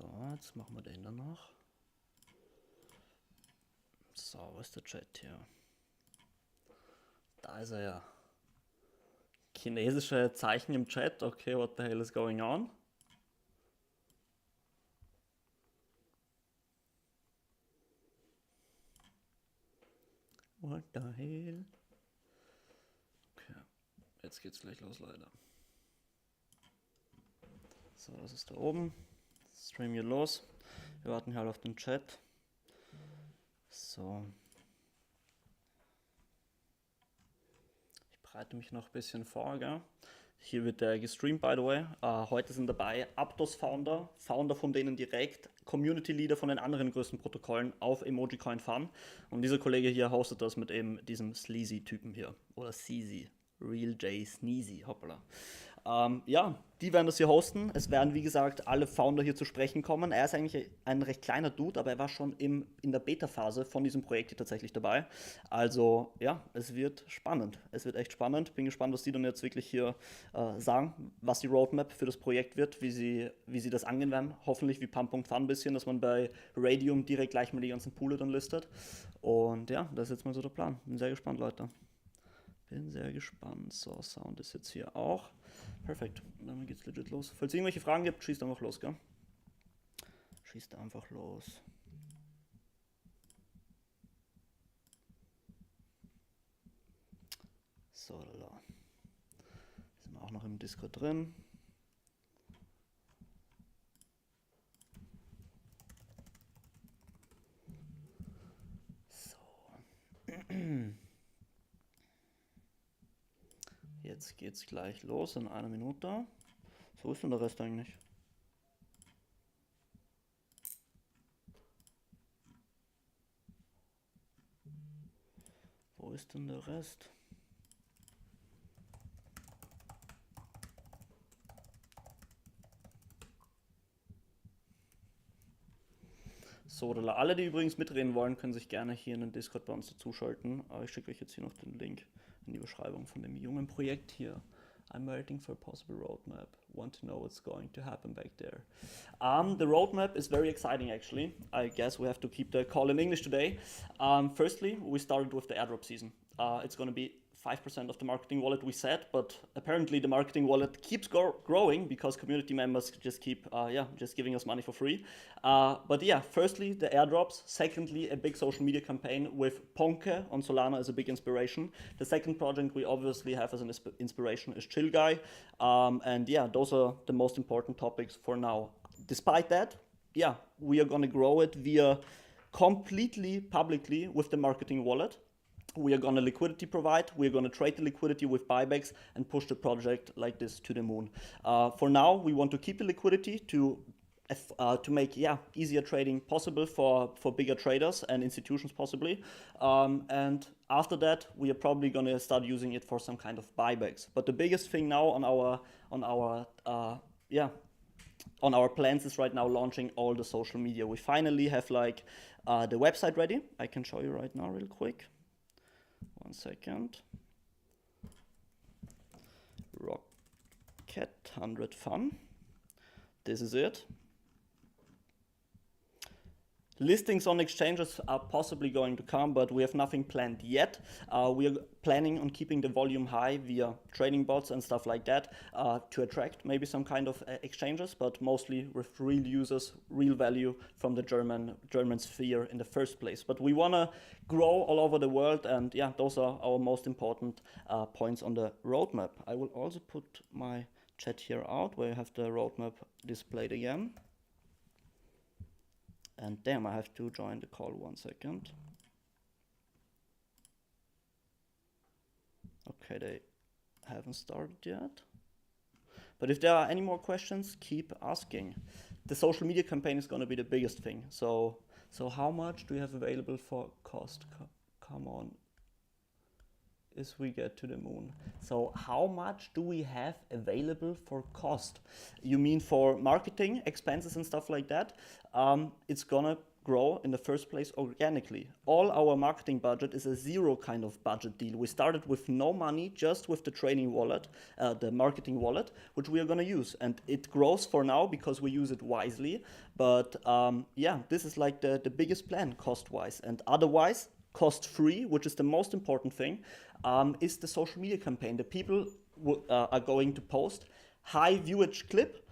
So, jetzt machen wir den dann noch. So, wo ist der Chat hier? Da ist er ja. Chinesische Zeichen im Chat. Okay, what the hell is going on? What the hell? Okay, jetzt geht's gleich los, Leute. So, das ist da oben. Stream geht los. Wir warten halt auf den Chat. So. Ich bereite mich noch ein bisschen vor, gell? Hier wird der gestreamt, by the way. Heute sind dabei Aptos Founder von denen direkt, Community Leader von den anderen größten Protokollen auf emojicoin.fun. Und dieser Kollege hier hostet das mit eben diesem Sleazy-Typen hier. Oder Sleazy. Real J Sneezy, hoppala. Ja, die werden das hier hosten. Es werden, wie gesagt, alle Founder hier zu sprechen kommen. Er ist eigentlich ein recht kleiner Dude, aber er war schon in der Beta-Phase von diesem Projekt hier tatsächlich dabei. Also, ja, es wird spannend. Es wird echt spannend. Bin gespannt, was die dann jetzt wirklich hier sagen, was die Roadmap für das Projekt wird, wie sie das angehen werden. Hoffentlich wie Pump.fun ein bisschen, dass man bei Radium direkt gleich mal die ganzen Poole dann listet. Und ja, das ist jetzt mal so der Plan. Bin sehr gespannt, Leute. Bin sehr gespannt. So, Sound ist jetzt hier auch. Perfekt. Dann geht's legit los. Falls es irgendwelche Fragen gibt, schießt einfach los, gell? Schießt einfach los. So, da. Sind wir auch noch im Discord drin. So. Jetzt geht's gleich los in einer Minute. So, wo ist denn der Rest eigentlich? Wo ist denn der Rest? So, alle, die übrigens mitreden wollen, können sich gerne hier in den Discord bei uns dazuschalten. Ich schicke euch jetzt hier noch den Link in die Beschreibung von dem jungen Projekt hier. I'm waiting for a possible roadmap. Want to know what's going to happen back there. The roadmap is very exciting, actually. I guess we have to keep the call in English today. Firstly, we started with the airdrop season. It's going to be 5% of the marketing wallet we set, but apparently the marketing wallet keeps growing because community members just keep just giving us money for free. But yeah, firstly the airdrops, secondly a big social media campaign with Ponke on Solana as a big inspiration. The second project we obviously have as an inspiration is Chill Guy, and yeah, those are the most important topics for now. Despite that, yeah, we are going to grow it via completely publicly with the marketing wallet. We are going to liquidity provide, we're going to trade the liquidity with buybacks and push the project like this to the moon. For now, we want to keep the liquidity to make easier trading possible for bigger traders and institutions possibly. And after that, we are probably going to start using it for some kind of buybacks. But the biggest thing now on our plans is right now launching all the social media. We finally have like the website ready. I can show you right now real quick. 1 second. Rocket 100 Fun. This is it. Listings on exchanges are possibly going to come, but we have nothing planned yet. We are planning on keeping the volume high via trading bots and stuff like that to attract maybe some kind of exchanges, but mostly with real users, real value from the German sphere in the first place. But we want to grow all over the world, and yeah, those are our most important points on the roadmap. I will also put my chat here out where you have the roadmap displayed again. And damn, I have to join the call 1 second. Okay, they haven't started yet. But if there are any more questions, keep asking. The social media campaign is going to be the biggest thing. So how much do you have available for cost? Come on. As we get to the moon. So how much do we have available for cost? You mean for marketing expenses and stuff like that? It's gonna grow in the first place organically. All our marketing budget is a zero kind of budget deal. We started with no money, just with the training wallet, the marketing wallet, which we are going to use. And it grows for now because we use it wisely. But yeah, this is like the biggest plan cost-wise. And otherwise, cost-free, which is the most important thing, is the social media campaign. The people are going to post high viewage clip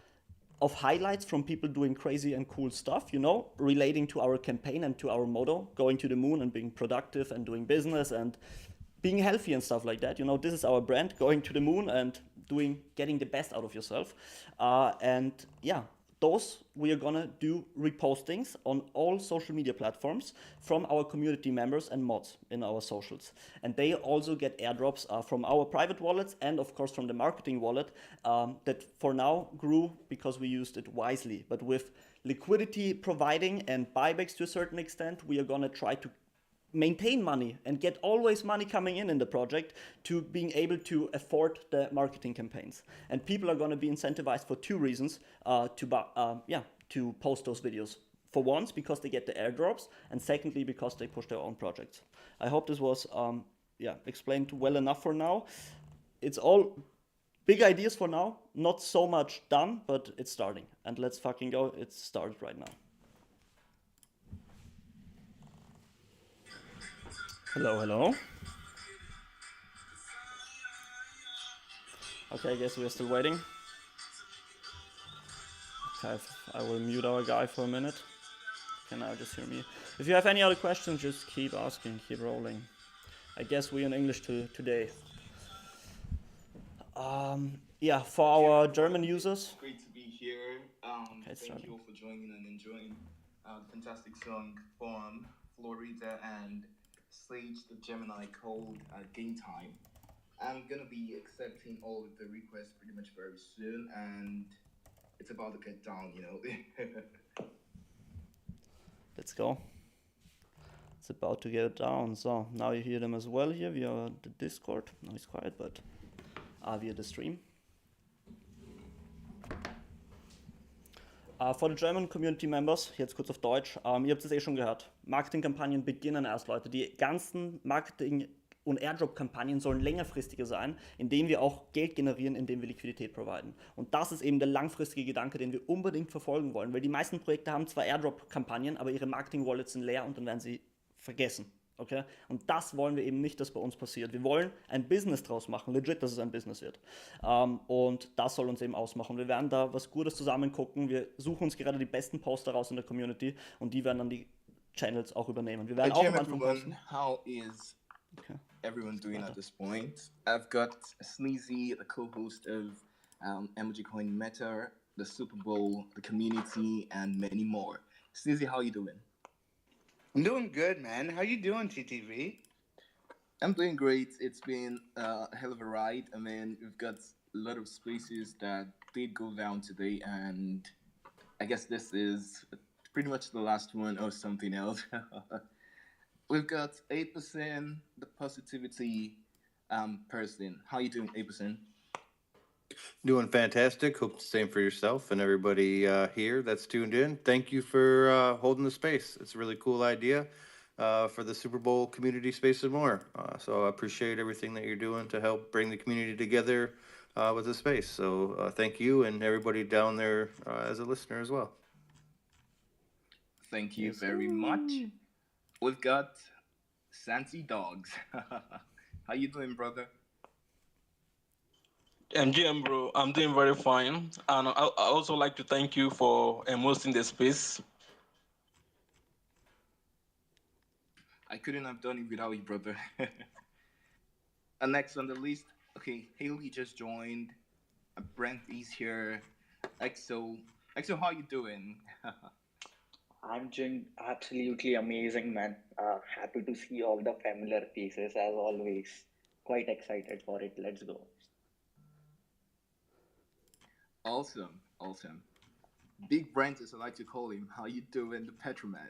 of highlights from people doing crazy and cool stuff, you know, relating to our campaign and to our motto, going to the moon and being productive and doing business and being healthy and stuff like that. You know, this is our brand, going to the moon and getting the best out of yourself. And yeah, those we are gonna do repostings on all social media platforms from our community members and mods in our socials. And they also get airdrops from our private wallets and of course from the marketing wallet that for now grew because we used it wisely. But with liquidity providing and buybacks to a certain extent, we are gonna try to maintain money and get always money coming in the project to being able to afford the marketing campaigns. And people are going to be incentivized for two reasons to post those videos. For once, because they get the airdrops, and secondly, because they push their own projects. I hope this was explained well enough for now. It's all big ideas for now, not so much done, but it's starting. And let's fucking go. It's started right now. Hello, hello. Okay, I guess we're still waiting. Okay, I will mute our guy for a minute. You can now just hear me. If you have any other questions, just keep asking, keep rolling. I guess we're in English today. Yeah, for our German users. Great to be here. Thank you all for joining and enjoying the fantastic song from Florida and Sage the Gemini called Game Time. I'm gonna be accepting all of the requests pretty much very soon, and it's about to get down, you know. Let's go. It's about to get down. So now you hear them as well here via the Discord. No, it's quiet, but via the stream. For die German Community Members, jetzt kurz auf Deutsch, ihr habt es schon gehört, Marketingkampagnen beginnen erst, Leute. Die ganzen Marketing- und Airdrop-Kampagnen sollen längerfristiger sein, indem wir auch Geld generieren, indem wir Liquidität providen. Und das ist eben der langfristige Gedanke, den wir unbedingt verfolgen wollen, weil die meisten Projekte haben zwar Airdrop-Kampagnen, aber ihre Marketing-Wallets sind leer und dann werden sie vergessen. Okay? Und das wollen wir eben nicht, dass bei uns passiert. Wir wollen ein Business draus machen, legit, dass es ein Business wird. Und das soll uns eben ausmachen. Wir werden da was Gutes zusammen gucken. Wir suchen uns gerade die besten Poster raus in der Community und die werden dann die Channels auch übernehmen. Wir werden auch am Anfang posten. How is everyone doing at this point? I've got Sneezy, the co-host of emojicoin Meta, the Super Bowl, the community, and many more. Sneezy, how you doing? I'm doing good, man. How you doing, TTV? I'm doing great. It's been a hell of a ride. I mean, we've got a lot of spaces that did go down today, and I guess this is pretty much the last one or something else. We've got 8%, the positivity person. How you doing, 8%? Doing fantastic. Hope the same for yourself and everybody here that's tuned in. Thank you for holding the space. It's a really cool idea for the Super Bowl community space and more. So I appreciate everything that you're doing to help bring the community together with the space. So thank you and everybody down there as a listener as well. Thank you very much. We've got Santi Dogs. How you doing, brother? MGM, bro, I'm doing very fine. And I also like to thank you for hosting the space. I couldn't have done it without you, brother. And next on the list, okay, Haley just joined. Brent is here. EXO, how you doing? I'm doing absolutely amazing, man. Happy to see all the familiar faces as always. Quite excited for it. Let's go. Awesome. Big Brent, as I like to call him. How you doing, the Petroman?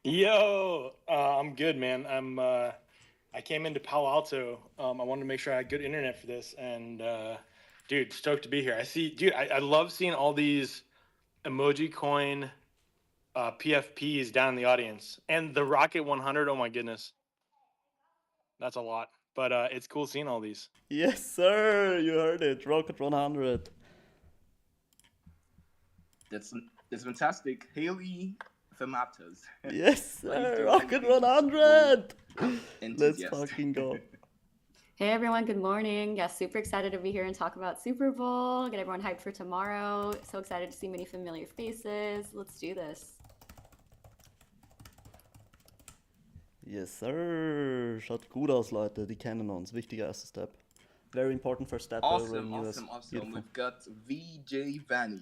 Yo, I'm good, man. I came into Palo Alto. I wanted to make sure I had good internet for this, and dude, stoked to be here. I love seeing all these emoji coin PFPs down in the audience. And the Rocket 100, oh my goodness. That's a lot. But it's cool seeing all these. Yes, sir. You heard it. Rocket 100. That's fantastic. Haley from Aptos. Yes, How you sir. doing? Rocket 100. Let's Enthusiast. fucking go. Hey everyone, good morning. Yeah, super excited to be here and talk about Super Bowl, get everyone hyped for tomorrow. So excited to see many familiar faces. Let's do this. Yes, sir. Schaut gut aus, Leute. Die kennen uns. Wichtiger erster Step. Very important first step. Awesome. Beautiful. We've got VJ Vanny.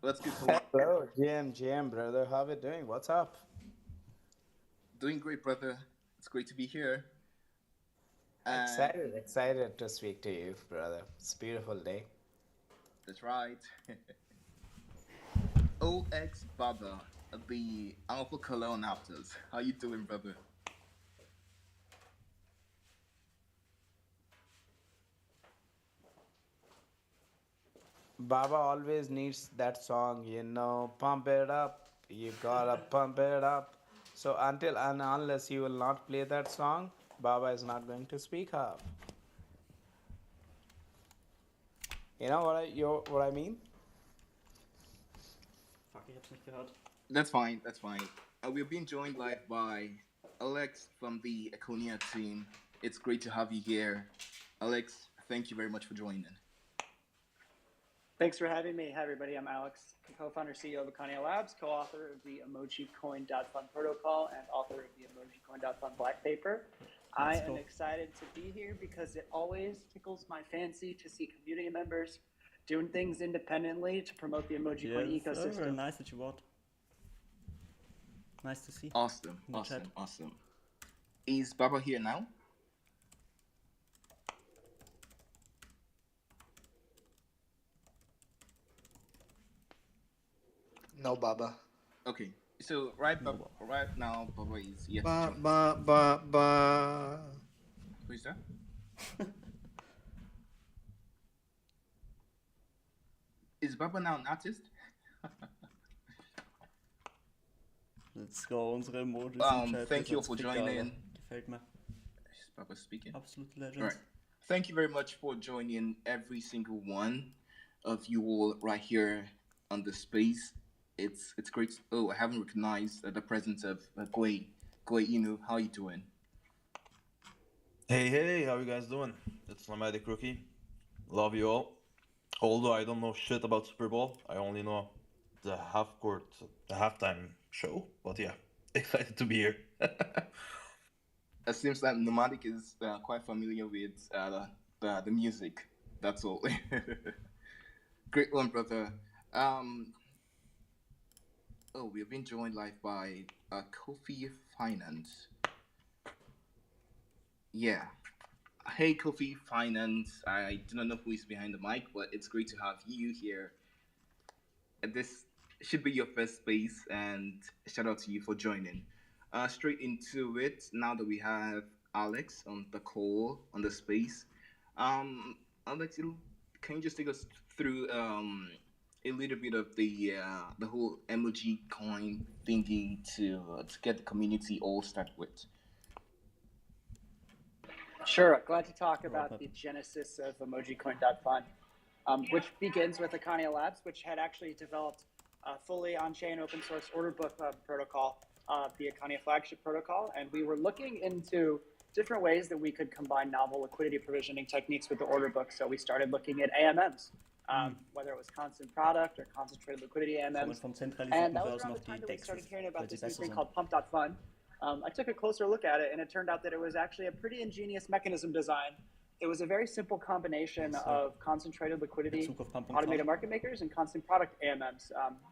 What's good for Hello, GM, brother. How are we doing? What's up? Doing great, brother. It's great to be here. Excited to speak to you, brother. It's a beautiful day. That's right. OX Baba, the Alpha Cologne Aptos. How you doing, brother? Baba always needs that song, pump it up. You gotta pump it up. So until and unless you will not play that song, Baba is not going to speak up. You know what I mean? Fuck, ich hab's nicht gehört. That's fine. We're being joined live by Alex from the Econia team. It's great to have you here. Alex, thank you very much for joining. Thanks for having me. Hi, everybody. I'm Alex, co-founder, CEO of Econia Labs, co-author of the emojicoin.fun protocol, and author of the emojicoin.fun black paper. I am excited to be here because it always tickles my fancy to see community members doing things independently to promote the emojicoin ecosystem. Very nice that you bought. Nice to see. Awesome. Is Baba here now? No, Baba. Okay. So right now, Baba is yet to join. Who is that? Is Baba now an artist? Let's go. Unsere Emojis im Chat. Thank you all for joining. Gefällt mir. Is Baba speaking? Absolute legend. Right. Thank you very much for joining every single one of you all right here on the space. It's great. Oh, I haven't recognized the presence of Gui Inu. How are you doing? Hey, how you guys doing? It's Nomadic Rookie. Love you all. Although I don't know shit about Super Bowl, I only know the halftime show. But yeah, excited to be here. It seems that Nomadic is quite familiar with the music. That's all. Great one, brother. We've been joined live by Kofi Finance. Yeah. Hey, Kofi Finance. I do not know who is behind the mic, but it's great to have you here. This should be your first space, and shout out to you for joining. Straight into it, now that we have Alex on the call, on the space. Alex, can you just take us through a little bit of the whole emoji coin thingy to get the community all started with? Sure. Glad to talk about the genesis of emojicoin.fun, which begins with Econia Labs, which had actually developed a fully on-chain open source order book protocol, the Econia flagship protocol. And we were looking into different ways that we could combine novel liquidity provisioning techniques with the order book. So we started looking at AMMs, whether it was constant product or concentrated liquidity AMMs. And that was around the time that we started hearing about this new thing called pump.fun. I took a closer look at it, and it turned out that it was actually a pretty ingenious mechanism design. It was a very simple combination of concentrated liquidity, automated market makers, and constant product AMMs.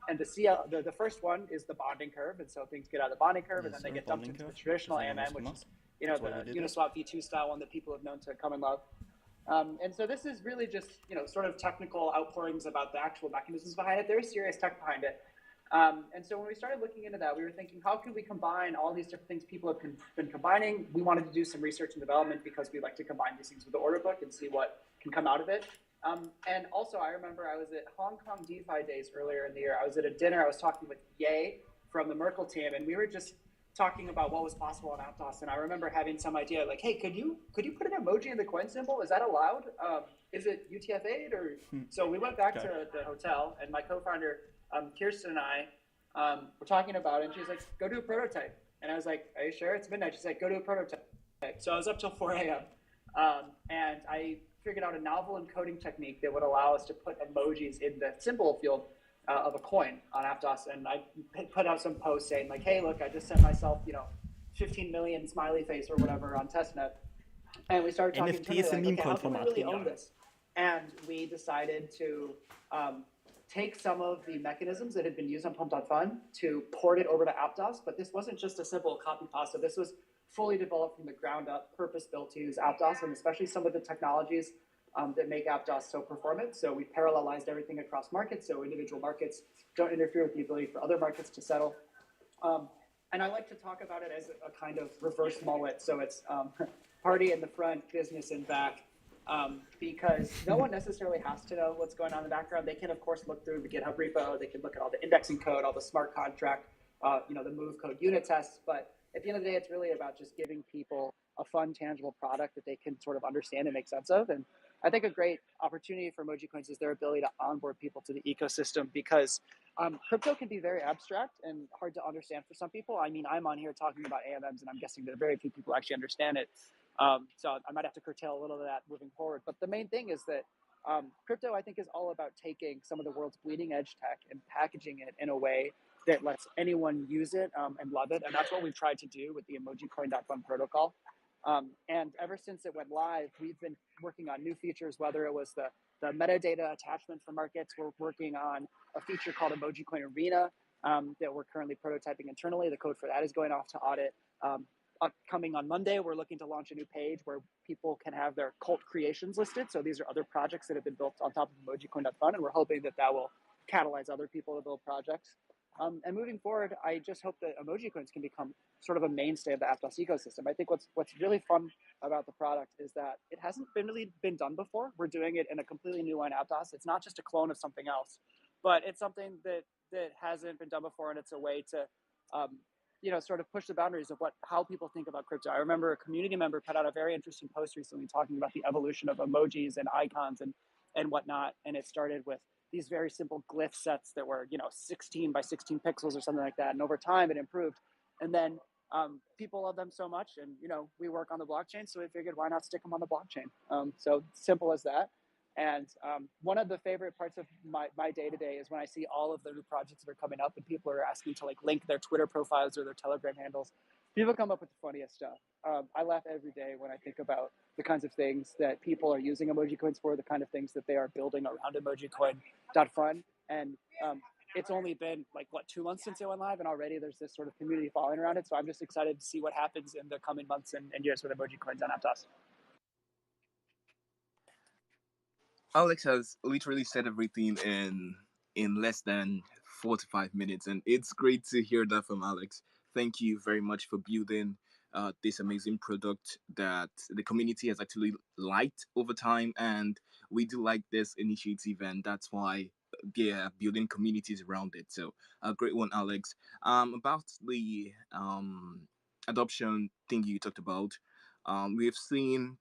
And the first one is the bonding curve, and so things get out of the bonding curve, and then they get dumped into the traditional AMM, which is the Uniswap V2 style one that people have known to come and love. And so this is really just sort of technical outpourings about the actual mechanisms behind it. There is serious tech behind it. And so when we started looking into that, we were thinking, how can we combine all these different things people have been combining? We wanted to do some research and development because we like to combine these things with the order book and see what can come out of it. And also, I remember I was at Hong Kong DeFi Days earlier in the year. I was at a dinner. I was talking with Ye from the Merkle team, and we were just talking about what was possible on Aptos. And I remember having some idea, like, "Hey, could you put an emoji in the coin symbol? Is that allowed? Is it UTF-8 or?" So we went back to the hotel, and my co-founder Kirsten and I were talking about it. And she's like, "Go do a prototype." And I was like, "Are you sure?" It's midnight. She's like, "Go do a prototype." So I was up till 4 a.m. And I figured out a novel encoding technique that would allow us to put emojis in the symbol field of a coin on Aptos. And I put out some posts saying like, "Hey, look, I just sent myself, 15 million smiley face or whatever on testnet." And we started talking NFT ist im internally, like, okay, how can we Meme-Coin-Format, really own genial. this? And we decided to take some of the mechanisms that had been used on Pump.fun to port it over to Aptos. But this wasn't just a simple copy pasta. This was fully developed from the ground up, purpose-built to use Aptos, and especially some of the technologies that make Aptos so performant. So we parallelized everything across markets, so individual markets don't interfere with the ability for other markets to settle. And I like to talk about it as a kind of reverse mullet. So it's party in the front, business in back, because no one necessarily has to know what's going on in the background. They can, of course, look through the GitHub repo. They can look at all the indexing code, all the smart contract, the move code unit tests. But at the end of the day, it's really about just giving people a fun, tangible product that they can sort of understand and make sense of. And I think a great opportunity for emojicoins is their ability to onboard people to the ecosystem, because crypto can be very abstract and hard to understand for some people. I mean, I'm on here talking about AMMs, and I'm guessing that very few people actually understand it. So I might have to curtail a little of that moving forward. But the main thing is that crypto, I think, is all about taking some of the world's bleeding edge tech and packaging it in a way that lets anyone use it and love it. And that's what we've tried to do with the emojicoin.fun protocol. And ever since it went live, we've been working on new features, whether it was the metadata attachment for markets. We're working on a feature called Emojicoin Arena that we're currently prototyping internally. The code for that is going off to audit. Upcoming on Monday, we're looking to launch a new page where people can have their cult creations listed. So these are other projects that have been built on top of emojicoin.fun, and we're hoping that will catalyze other people to build projects. And moving forward, I just hope that emoji coins can become sort of a mainstay of the Aptos ecosystem. I think what's really fun about the product is that it hasn't really been done before. We're doing it in a completely new way in Aptos. It's not just a clone of something else, but it's something that hasn't been done before, and it's a way to sort of push the boundaries of how people think about crypto. I remember a community member put out a very interesting post recently talking about the evolution of emojis and icons and whatnot, and it started with these very simple glyph sets that were 16 by 16 pixels or something like that, and over time it improved. And then people love them so much, and we work on the blockchain, so we figured why not stick them on the blockchain. So simple as that. And one of the favorite parts of my day-to-day is when I see all of the new projects that are coming up and people are asking to link their Twitter profiles or their Telegram handles. People come up with the funniest stuff. I laugh every day when I think about the kinds of things that people are using emoji coins for, the kind of things that they are building around emojicoin.fun. And it's only been 2 months since it went live, and already there's this sort of community following around it. So I'm just excited to see what happens in the coming months and years with emoji coins on Aptos. Alex has literally said everything in less than 4 to 5 minutes, and it's great to hear that from Alex. Thank you very much for building this amazing product that the community has actually liked over time, and we do like this initiative, and that's why they're building communities around it. So a great one, Alex. About the adoption thing you talked about, we've seen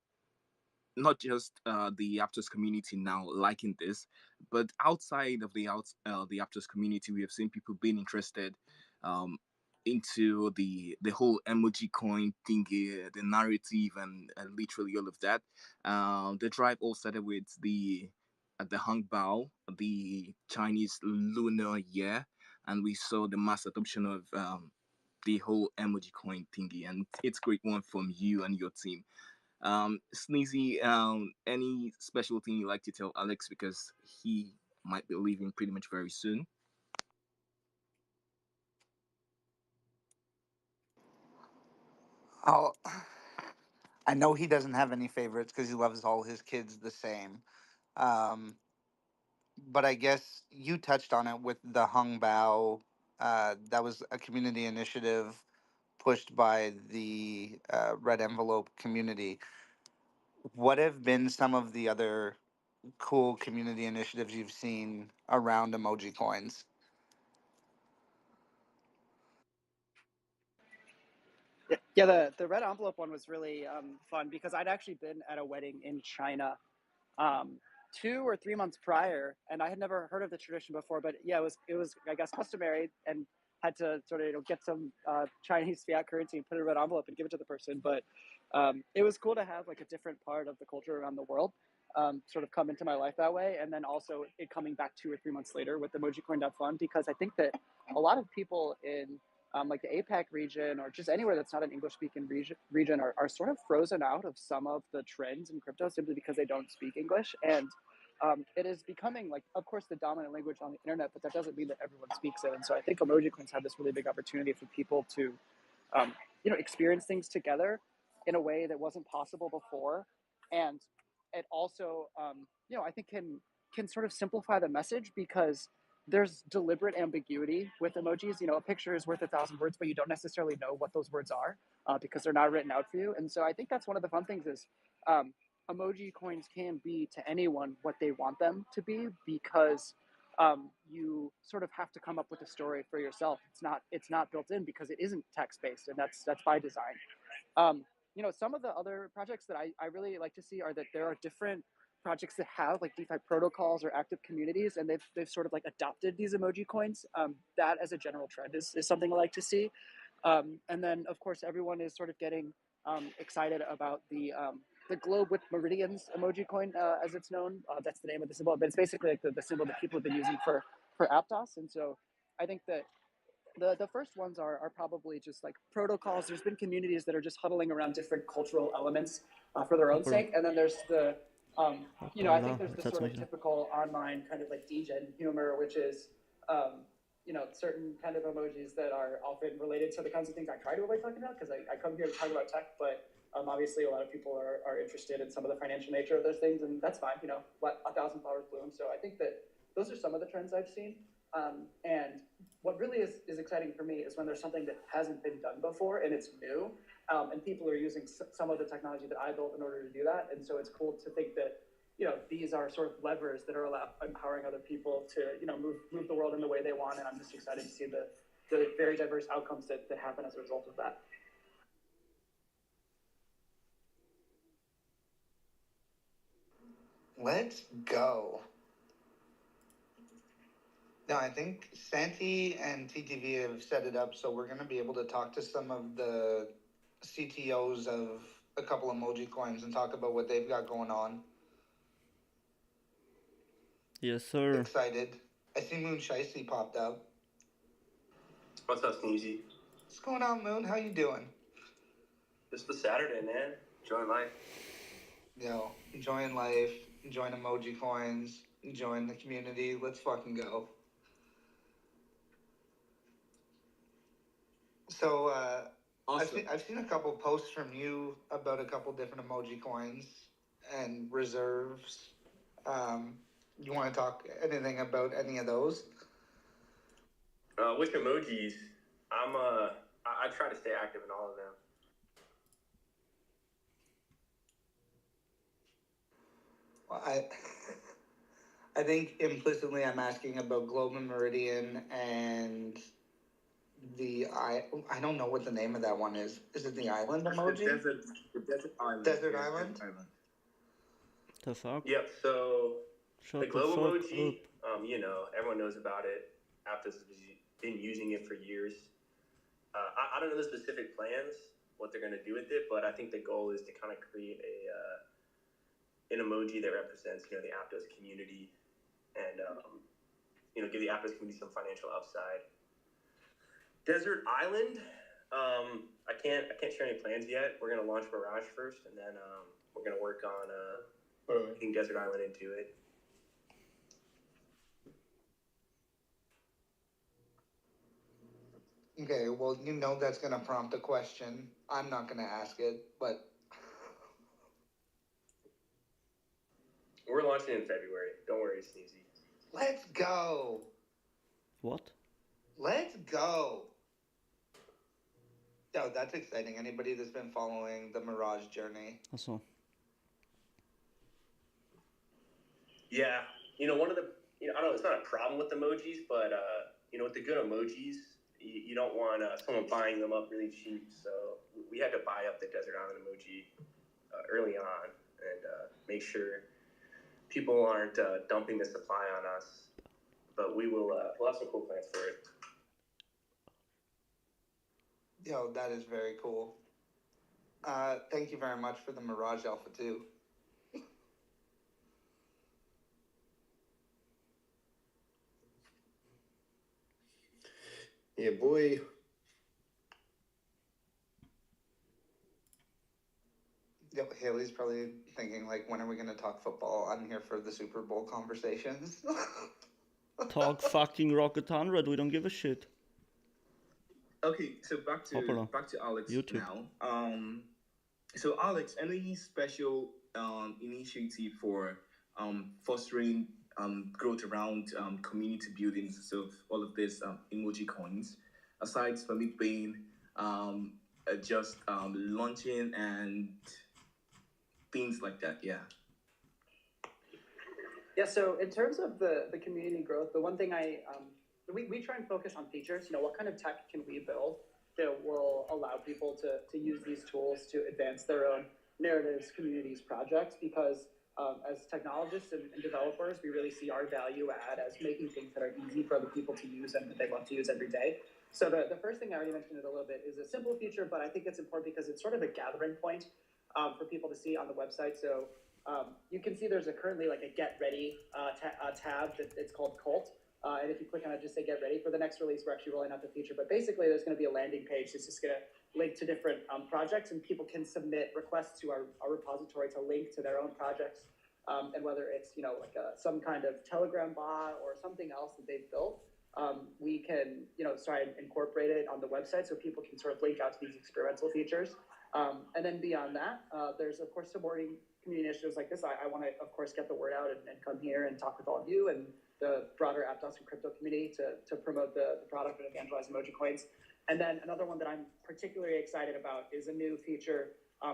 not just the Aptos community now liking this, but outside of the Aptos community, we have seen people being interested um, into the whole emoji coin thingy, the narrative, and literally all of that. The drive all started with the Hangbao, the Chinese Lunar Year, and we saw the mass adoption of the whole emoji coin thingy, and it's a great one from you and your team. Sneezy, any special thing you like to tell Alex, because he might be leaving pretty much very soon? Oh, I know he doesn't have any favorites because he loves all his kids the same. Um, but I guess you touched on it with the Hung Bao. That was a community initiative pushed by the Red Envelope community. What have been some of the other cool community initiatives you've seen around emoji coins? Yeah, the red envelope one was really fun because I'd actually been at a wedding in China 2 or 3 months prior, and I had never heard of the tradition before. But yeah, it was I guess customary, and had to sort of get some Chinese fiat currency and put it in a red envelope and give it to the person. But it was cool to have like a different part of the culture around the world sort of come into my life that way, and then also it coming back 2 or 3 months later with emojicoin.fun, because I think that a lot of people in like the APAC region or just anywhere that's not an English-speaking region are sort of frozen out of some of the trends in crypto simply because they don't speak English. And it is becoming, like, of course, the dominant language on the internet, but that doesn't mean that everyone speaks it. And so I think emoji coins have this really big opportunity for people to, experience things together in a way that wasn't possible before. And it also, I think can sort of simplify the message, because there's deliberate ambiguity with emojis. A picture is worth 1,000 words, but you don't necessarily know what those words are because they're not written out for you. And so I think that's one of the fun things is emoji coins can be to anyone what they want them to be, because you sort of have to come up with a story for yourself. It's not built in because it isn't text based, and that's by design. Some of the other projects that I really like to see are that there are different projects that have like DeFi protocols or active communities, and they've sort of like adopted these emoji coins. That as a general trend is something I like to see. And then of course everyone is sort of getting excited about the globe with meridians emoji coin, as it's known. That's the name of the symbol, but it's basically like the symbol that people have been using for Aptos. And so I think that the first ones are probably just like protocols. There's been communities that are just huddling around different cultural elements for their own sake. And then there's the, I think there's the sort of typical online kind of like degen humor, which is, certain kind of emojis that are often related to the kinds of things I try to avoid talking about, because I come here to talk about tech, but obviously a lot of people are interested in some of the financial nature of those things, and that's fine, let 1,000 flowers bloom. So I think that those are some of the trends I've seen. And what really is exciting for me is when there's something that hasn't been done before and it's new, and people are using some of the technology that I built in order to do that. And so it's cool to think that, these are sort of levers that are empowering other people to, move the world in the way they want. And I'm just excited to see the very diverse outcomes that happen as a result of that. Let's go. No, I think Santi and TTV have set it up, so we're going to be able to talk to some of the CTOs of a couple emoji coins and talk about what they've got going on. Yes, sir. Excited. I see Moon Shiesty popped up. What's up, Sneezy? What's going on, Moon? How you doing? Just the Saturday, man. Enjoying life. Enjoying life, enjoying emoji coins, enjoying the community. Let's fucking go. So, awesome. I've seen a couple posts from you about a couple different emoji coins and reserves. You want to talk anything about any of those? With emojis, I try to stay active in all of them. Well, I think implicitly I'm asking about Globe and Meridian and I don't know what the name of that one is. Is it the island emoji? The desert island. Desert Island? The fuck? Yep, so Shut the globe emoji, up. everyone knows about it. Aptos has been using it for years. I don't know the specific plans, what they're going to do with it, but I think the goal is to kind of create an emoji that represents, the Aptos community, and give the Aptos community some financial upside. Desert Island, I can't share any plans yet. We're gonna launch Mirage first, and then we're gonna work on getting Desert Island into it. Okay, well, that's gonna prompt a question. I'm not gonna ask it, but we're launching in February. Don't worry, Sneezy. Let's go. What? Let's go. Yo, that's exciting. Anybody that's been following the Mirage journey. Achso. Yeah, one of the, I don't know, it's not a problem with emojis, but, with the good emojis, you don't want someone buying them up really cheap. So we had to buy up the Desert Island emoji early on and make sure people aren't dumping the supply on us. But we'll have some cool plans for it. Yo, that is very cool. Thank you very much for the Mirage Alpha too. Yeah, boy. Yo, Haley's probably thinking like, when are we going to talk football? I'm here for the Super Bowl conversations. Talk fucking Rocket 100. We don't give a shit. Okay, so back to Alex YouTube. now. So Alex, any special initiative for fostering growth around community building, so all of this emoji coins, aside from it being just launching and things like that? Yeah, so in terms of the community growth, the one thing we try and focus on features. What kind of tech can we build that will allow people to use these tools to advance their own narratives, communities, projects? Because as technologists and developers, we really see our value add as making things that are easy for other people to use and that they love to use every day. So the first thing, I already mentioned it a little bit, is a simple feature, but I think it's important because it's sort of a gathering point for people to see on the website. So you can see there's currently like a get ready tab that it's called Cult. And if you click on it, just say get ready. For the next release, we're actually rolling out the feature. But basically, there's going to be a landing page that's just going to link to different projects, and people can submit requests to our repository to link to their own projects. And whether it's like some kind of Telegram bot or something else that they've built, we can try and incorporate it on the website so people can sort of link out to these experimental features. And then beyond that, there's of course supporting community initiatives like this. I want to of course get the word out and come here and talk with all of you and the broader Aptos and crypto community to promote the product and evangelize emoji coins. And then another one that I'm particularly excited about is a new feature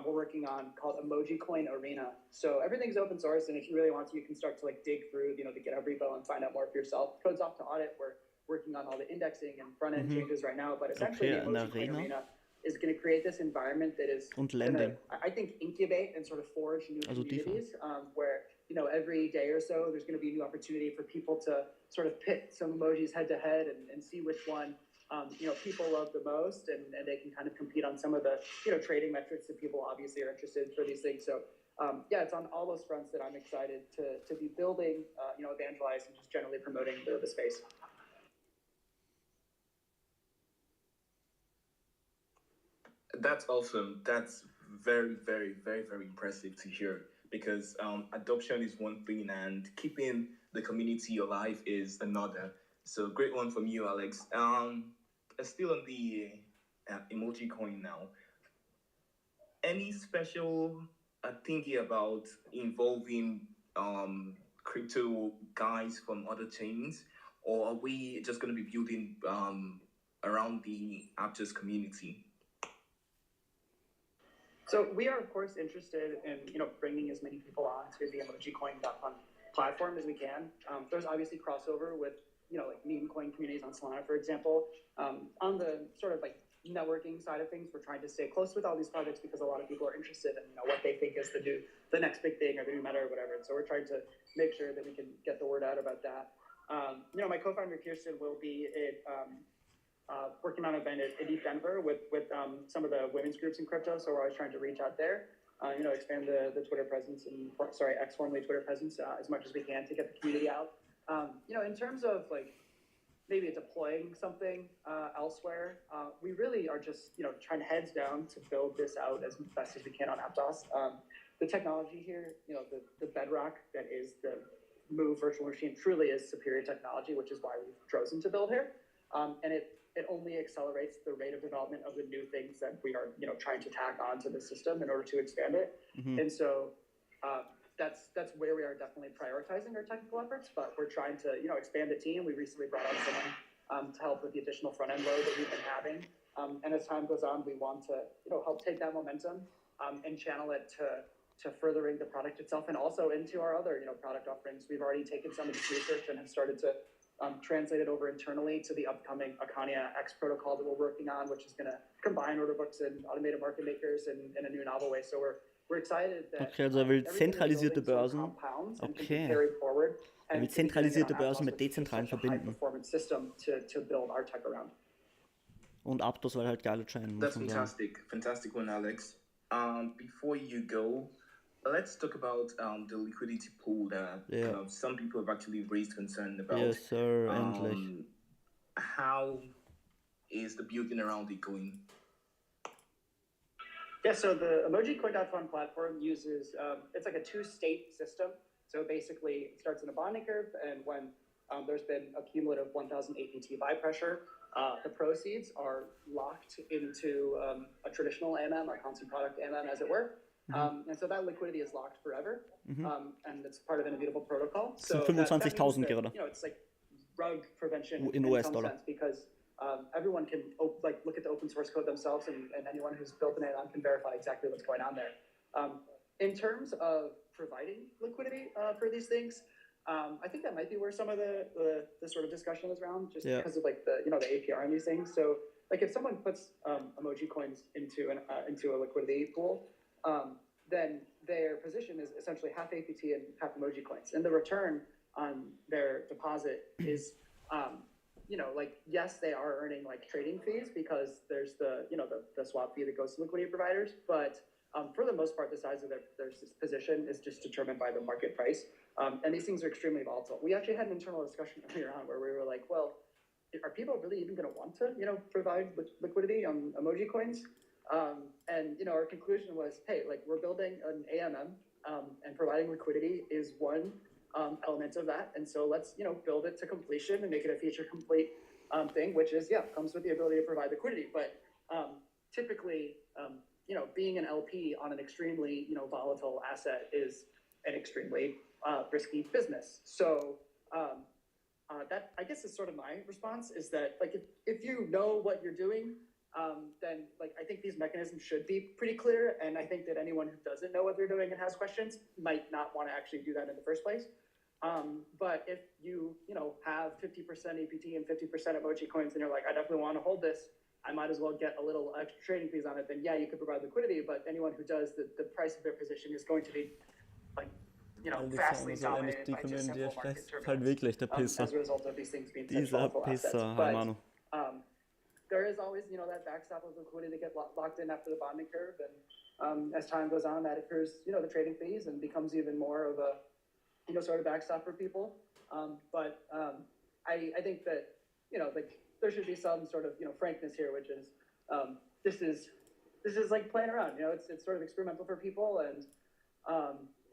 we're working on called emojicoin Arena. So everything's open source, and if you really want to, you can start to like dig through the GitHub repo and find out more for yourself. Code's off to audit. We're working on all the indexing and front end changes right now, but essentially the emojicoin Arena is going to create this environment that is going to, I think, incubate and sort of forge new communities where every day or so there's going to be a new opportunity for people to sort of pit some emojis head to head and see which one people love the most, and they can kind of compete on some of the trading metrics that people obviously are interested in for these things. So it's on all those fronts that I'm excited to be building, evangelize, and just generally promoting the space. That's awesome. That's very, very, very, very impressive to hear, because adoption is one thing and keeping the community alive is another. So great one from you, Alex. Still on the emoji coin now. Any special thinking about involving crypto guys from other chains, or are we just going to be building around the Aptos community? So we are, of course, interested in bringing as many people on to the emojicoin.fun platform as we can. There's obviously crossover with like MemeCoin communities on Solana, for example. On the sort of like networking side of things, we're trying to stay close with all these projects because a lot of people are interested in what they think is the next big thing or the new meta or whatever. And so we're trying to make sure that we can get the word out about that. My co-founder Kirsten will be working on an event at Denver with some of the women's groups in crypto. So we're always trying to reach out there, expand the Twitter presence X formerly Twitter presence as much as we can to get the community out. In terms of like maybe deploying something elsewhere, we really are just trying to heads down to build this out as best as we can on Aptos. The technology here, the bedrock that is the Move virtual machine truly is superior technology, which is why we've chosen to build here. And it only accelerates the rate of development of the new things that we are trying to tack onto the system in order to expand it. And so that's where we are definitely prioritizing our technical efforts, but we're trying to expand the team. We recently brought on someone to help with the additional front end load that we've been having, and as time goes on, we want to help take that momentum and channel it to furthering the product itself, and also into our other product offerings. We've already taken some of this research and have started to translate it over internally to the upcoming Akania X protocol that we're working on, which is going to combine order books and automated market makers in a new novel way. So we're excited that Okay, also er will everything that we're zentralisierte building sort of Börsen. compounds and can be Okay. carried forward. Er will And to be doing it zentralisierte on Börsen Aptos, mit which is dezentralen such a high verbinden. performance system to build our tech around. Und Aptos war halt geile Chain, muss That's man sagen. fantastic one, Alex. Before you go, let's talk about the liquidity pool that some people have actually raised concern about. Yes, sir, endlich. How is the building around it going? Yeah, so the emojicoin.fun platform uses, it's like a two-state system. So basically, it starts in a bonding curve, and when there's been a cumulative 1,000 APT buy pressure, the proceeds are locked into a traditional AMM, a constant product AMM, as it were. And so that liquidity is locked forever, and it's part of an immutable protocol. So Das sind 25.000 gerade. It's like rug prevention In in US some dollar. sense, because everyone can look at the open source code themselves, and anyone who's built an AMM can verify exactly what's going on there. In terms of providing liquidity for these things, I think that might be where some of the sort of discussion is around, just because of like the APR and these things. So like if someone puts emoji coins into a liquidity pool, then their position is essentially half APT and half emoji coins, and the return on their deposit is like, yes, they are earning like trading fees because there's the swap fee that goes to liquidity providers, but for the most part, the size of their position is just determined by the market price. And these things are extremely volatile. We actually had an internal discussion earlier on where we were like, well, are people really even going to want to, provide liquidity on emoji coins? And, our conclusion was, hey, like we're building an AMM, and providing liquidity is one element of that. And so let's, build it to completion and make it a feature complete thing, which is, comes with the ability to provide liquidity. But typically, being an LP on an extremely, volatile asset is an extremely risky business. So that, I guess, is sort of my response, is that like if you know what you're doing, then like I think these mechanisms should be pretty clear, and I think that anyone who doesn't know what they're doing and has questions might not want to actually do that in the first place. But if you have 50% APT and 50% emoji coins, and you're like, I definitely want to hold this, I might as well get a little extra trading fees on it, then you could provide liquidity. But anyone who does, the price of their position is going to be like vastly dominated by just simple market turbulence as a result of these things being such volatile assets. But there is always, that backstop of liquidity to get locked in after the bonding curve. And as time goes on, that accrues, the trading fees and becomes even more of a, sort of backstop for people. But I think that, like there should be some sort of, frankness here, which is, this is like playing around, it's sort of experimental for people. And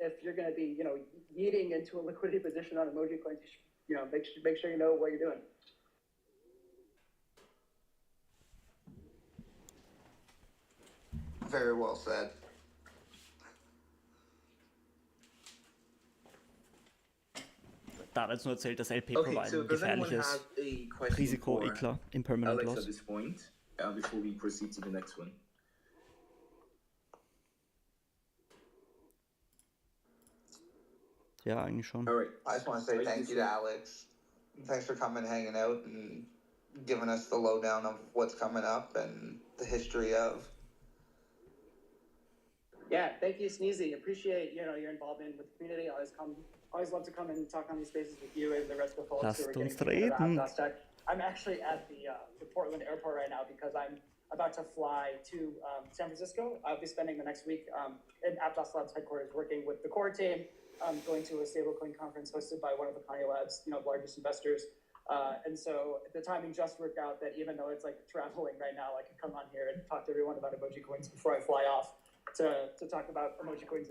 if you're going to be, yeeting into a liquidity position on emoji coins, you should, make sure you know what you're doing. Very well said. Da hat jetzt nur erzählt, dass LP Okay, Providen so does anyone gefährlich have ist. a question Risiko, for klar, impermanent Alex at loss. this point, before we proceed to the next one? Ja, eigentlich schon. All right. I just want to say thank you to Alex. Thanks for coming, hanging out, and giving us the lowdown of what's coming up and the history of. Yeah, thank you, Sneezy. Appreciate your involvement with the community. Always love to come and talk on these spaces with you and the rest of the folks who are getting together about Aptos Tech. I'm actually at the Portland airport right now because I'm about to fly to San Francisco. I'll be spending the next week in Aptos Labs headquarters working with the core team, going to a stablecoin conference hosted by one of the Kanye Labs, largest investors. And so the timing just worked out that even though it's like traveling right now, I can come on here and talk to everyone about emoji coins before I fly off to talk about emoji coins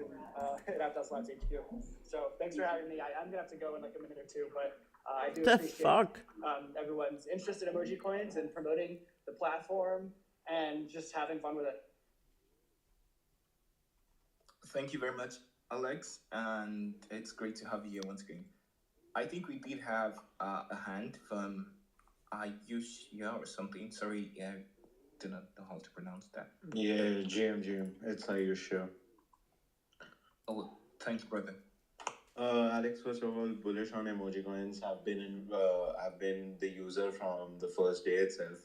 at Aptos Labs HQ. So thanks for having me. I'm gonna have to go in like a minute or two, but I do appreciate everyone's interest in emoji coins and promoting the platform and just having fun with it. Thank you very much, Alex, and it's great to have you here once again. I think we did have a hand from Ayushia or something. Sorry, I do not know how to pronounce that. Yeah, Jim. It's Ayushia. Oh, thanks, brother. Alex, first of all, bullish on emojicoins. I've been the user from the first day itself.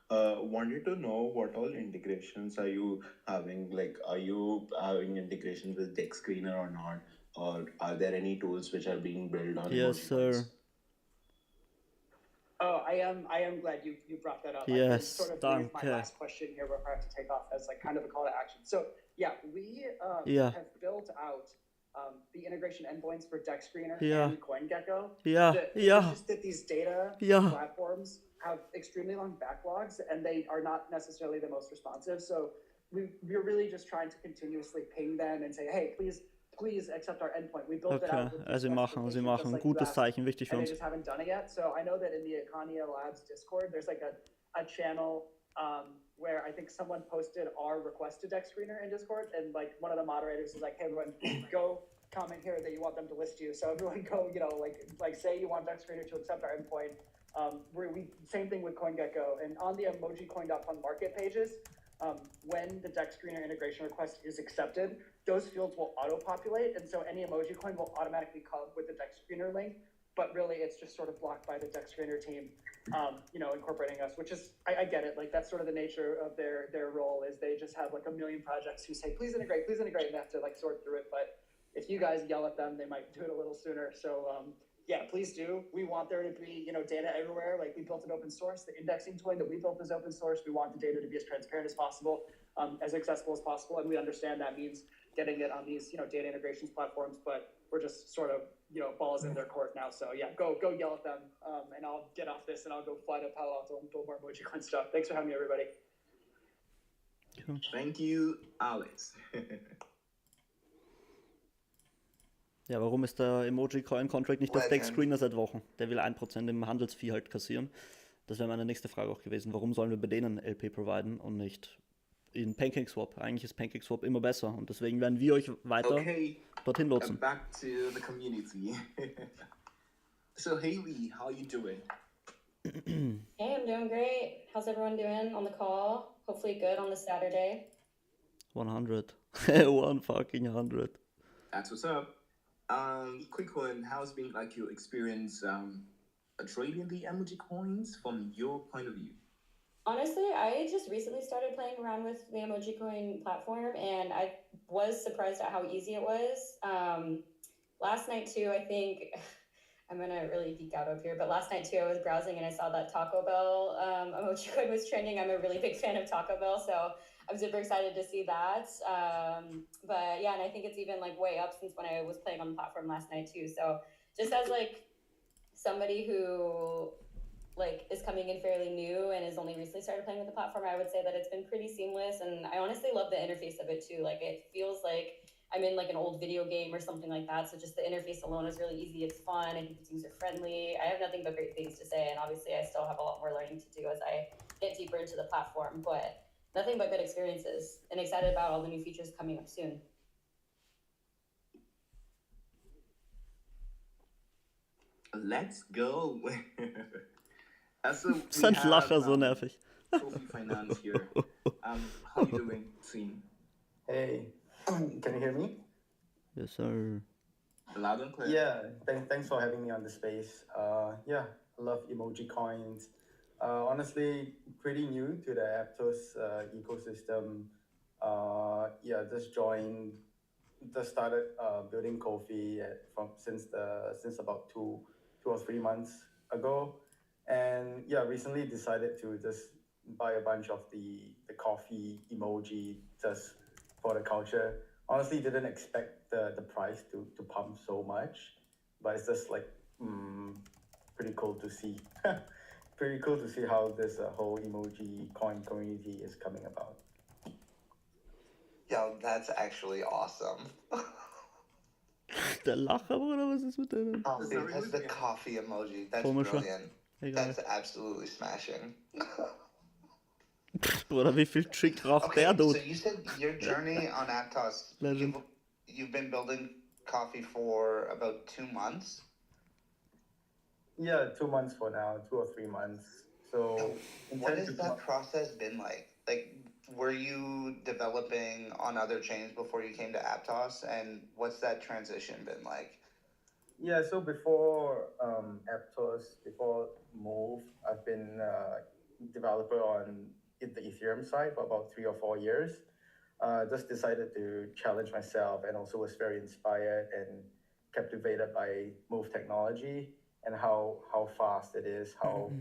Wanted to know what all integrations are you having? Like, are you having integrations with Deck Screener or not? Or are there any tools which are being built on Yes, sir. Oh, I am glad you brought that up. I Yes, can sort of leave my danke. last question here before I have to take off as like kind of a call to action. So yeah, we Yeah. have built out the integration endpoints for Deck Screener Yeah. and CoinGecko. Yeah, It's yeah. just that these data Yeah. platforms have extremely long backlogs and they are not necessarily the most responsive. So we're really just trying to continuously ping them and say, hey, please accept our endpoint. We built it Okay, out with these sie machen. specifications, just like you Gutes asked, Zeichen, wichtig für and they uns. just haven't done it yet. So I know that in the Icania Labs Discord, there's like a channel where I think someone posted our request to Deck Screener in Discord, and like one of the moderators is like, hey everyone, go comment here that you want them to list you. So everyone go, like say you want Deck Screener to accept our endpoint. We same thing with CoinGecko, and on the emojicoin.fun market pages, when the Deck Screener integration request is accepted, those fields will auto-populate, and so any emoji coin will automatically come with the Deck Screener link, but really it's just sort of blocked by the Deck Screener team, incorporating us, which is, I get it, like that's sort of the nature of their role, is they just have like a million projects who say, please integrate, and they have to like sort through it, but if you guys yell at them, they might do it a little sooner, so yeah, please do. We want there to be, data everywhere. Like we built it open source. The indexing tool that we built is open source. We want the data to be as transparent as possible, as accessible as possible. And we understand that means getting it on these, data integrations platforms, but we're just sort of, balls in their court now. So yeah, go yell at them. And I'll get off this and I'll go fly to Palo Alto and build more emoji stuff. Thanks for having me, everybody. Thank you, Alex. Ja, warum ist der Emoji-Coin-Contract nicht das Deck Screener seit Wochen? Der will 1% im Handelsfee halt kassieren. Das wäre meine nächste Frage auch gewesen. Warum sollen wir bei denen LP providen und nicht in PancakeSwap? Eigentlich ist PancakeSwap immer besser und deswegen werden wir euch weiter dorthin lotsen. Back to the community. So Haley, how you doing? Hey, I'm doing great. How's everyone doing on the call? Hopefully good on this Saturday. 100. 100. That's what's up. Quick one, how's been like your experience trading the emoji coins from your point of view? Honestly, I just recently started playing around with the Emoji Coin platform, and I was surprised at how easy it was. Last night too, I think, I'm gonna really geek out up here, but last night too, I was browsing and I saw that Taco Bell Emoji Coin was trending. I'm a really big fan of Taco Bell, so I'm super excited to see that. But yeah, and I think it's even like way up since when I was playing on the platform last night too. So just as like somebody who like is coming in fairly new and is only recently started playing with the platform, I would say that it's been pretty seamless, and I honestly love the interface of it too. Like it feels like I'm in like an old video game or something like that. So just the interface alone is really easy. It's fun. I think it's user friendly. I have nothing but great things to say, and obviously I still have a lot more learning to do as I get deeper into the platform, but nothing but good experiences, and excited about all the new features coming up soon. Let's go. Also, Sein Lacher so nervig. Sophie Finance here. How you doing, team? Hey, can you hear me? Yes, sir. Loud and clear. Yeah, thanks for having me on the space. Yeah, I love emoji coins. Honestly, pretty new to the Aptos ecosystem. Yeah, just started building Ko-fi since about two or 3 months ago, and yeah, recently decided to just buy a bunch of the coffee emoji just for the culture. Honestly, didn't expect the price to pump so much, but it's just like pretty cool to see. Pretty cool to see how this whole emoji coin community is coming about. Yo, that's actually awesome. Der Lacher, Bruder, was ist mit denen? Oh, dude, that's the coffee emoji. That's Komischer. brilliant. Egal. That's absolutely smashing. Bruder, wie viel Trick raucht der, So Dude? you said your journey on Aptos, Legend. you've been building coffee for about 2 months? Yeah, 2 months for now, 2 or 3 months. So what has that process been like? Like, were you developing on other chains before you came to Aptos, and what's that transition been like? Yeah, so before Aptos, before Move, I've been developer on the Ethereum side for about 3 or 4 years. Just decided to challenge myself, and also was very inspired and captivated by Move technology and how fast it is, how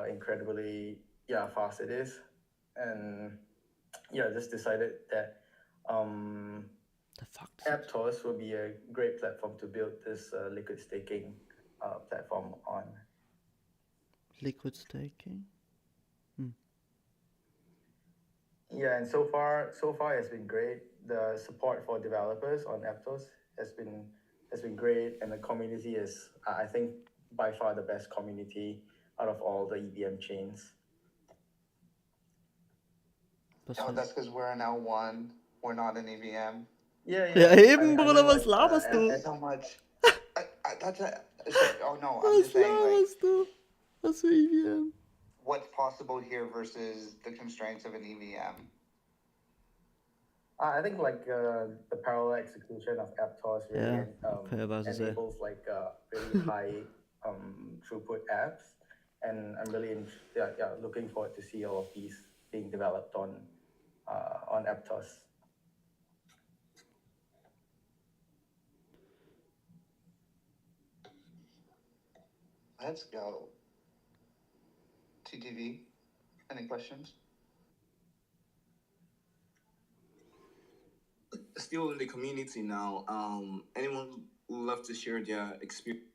incredibly fast it is, and just decided that Aptos will be a great platform to build this liquid staking platform on. Liquid staking? Yeah, and so far it's been great. The support for developers on Aptos has been great, and the community is, I think, by far the best community out of all the EVM chains. Oh, that's because we're an L1. We're not an EVM. Yeah. Ja, eben, Bruder, was like, laberst du? So much. Oh no, I'm just saying, like, laberst du? Was für EVM? what's possible here versus the constraints of an EVM? I think like the parallel execution of Aptos really enables like really high throughput apps, and I'm really looking forward to see all of these being developed on Aptos. Let's go. TTV, any questions? Still in the community now. Anyone would love to share their experience?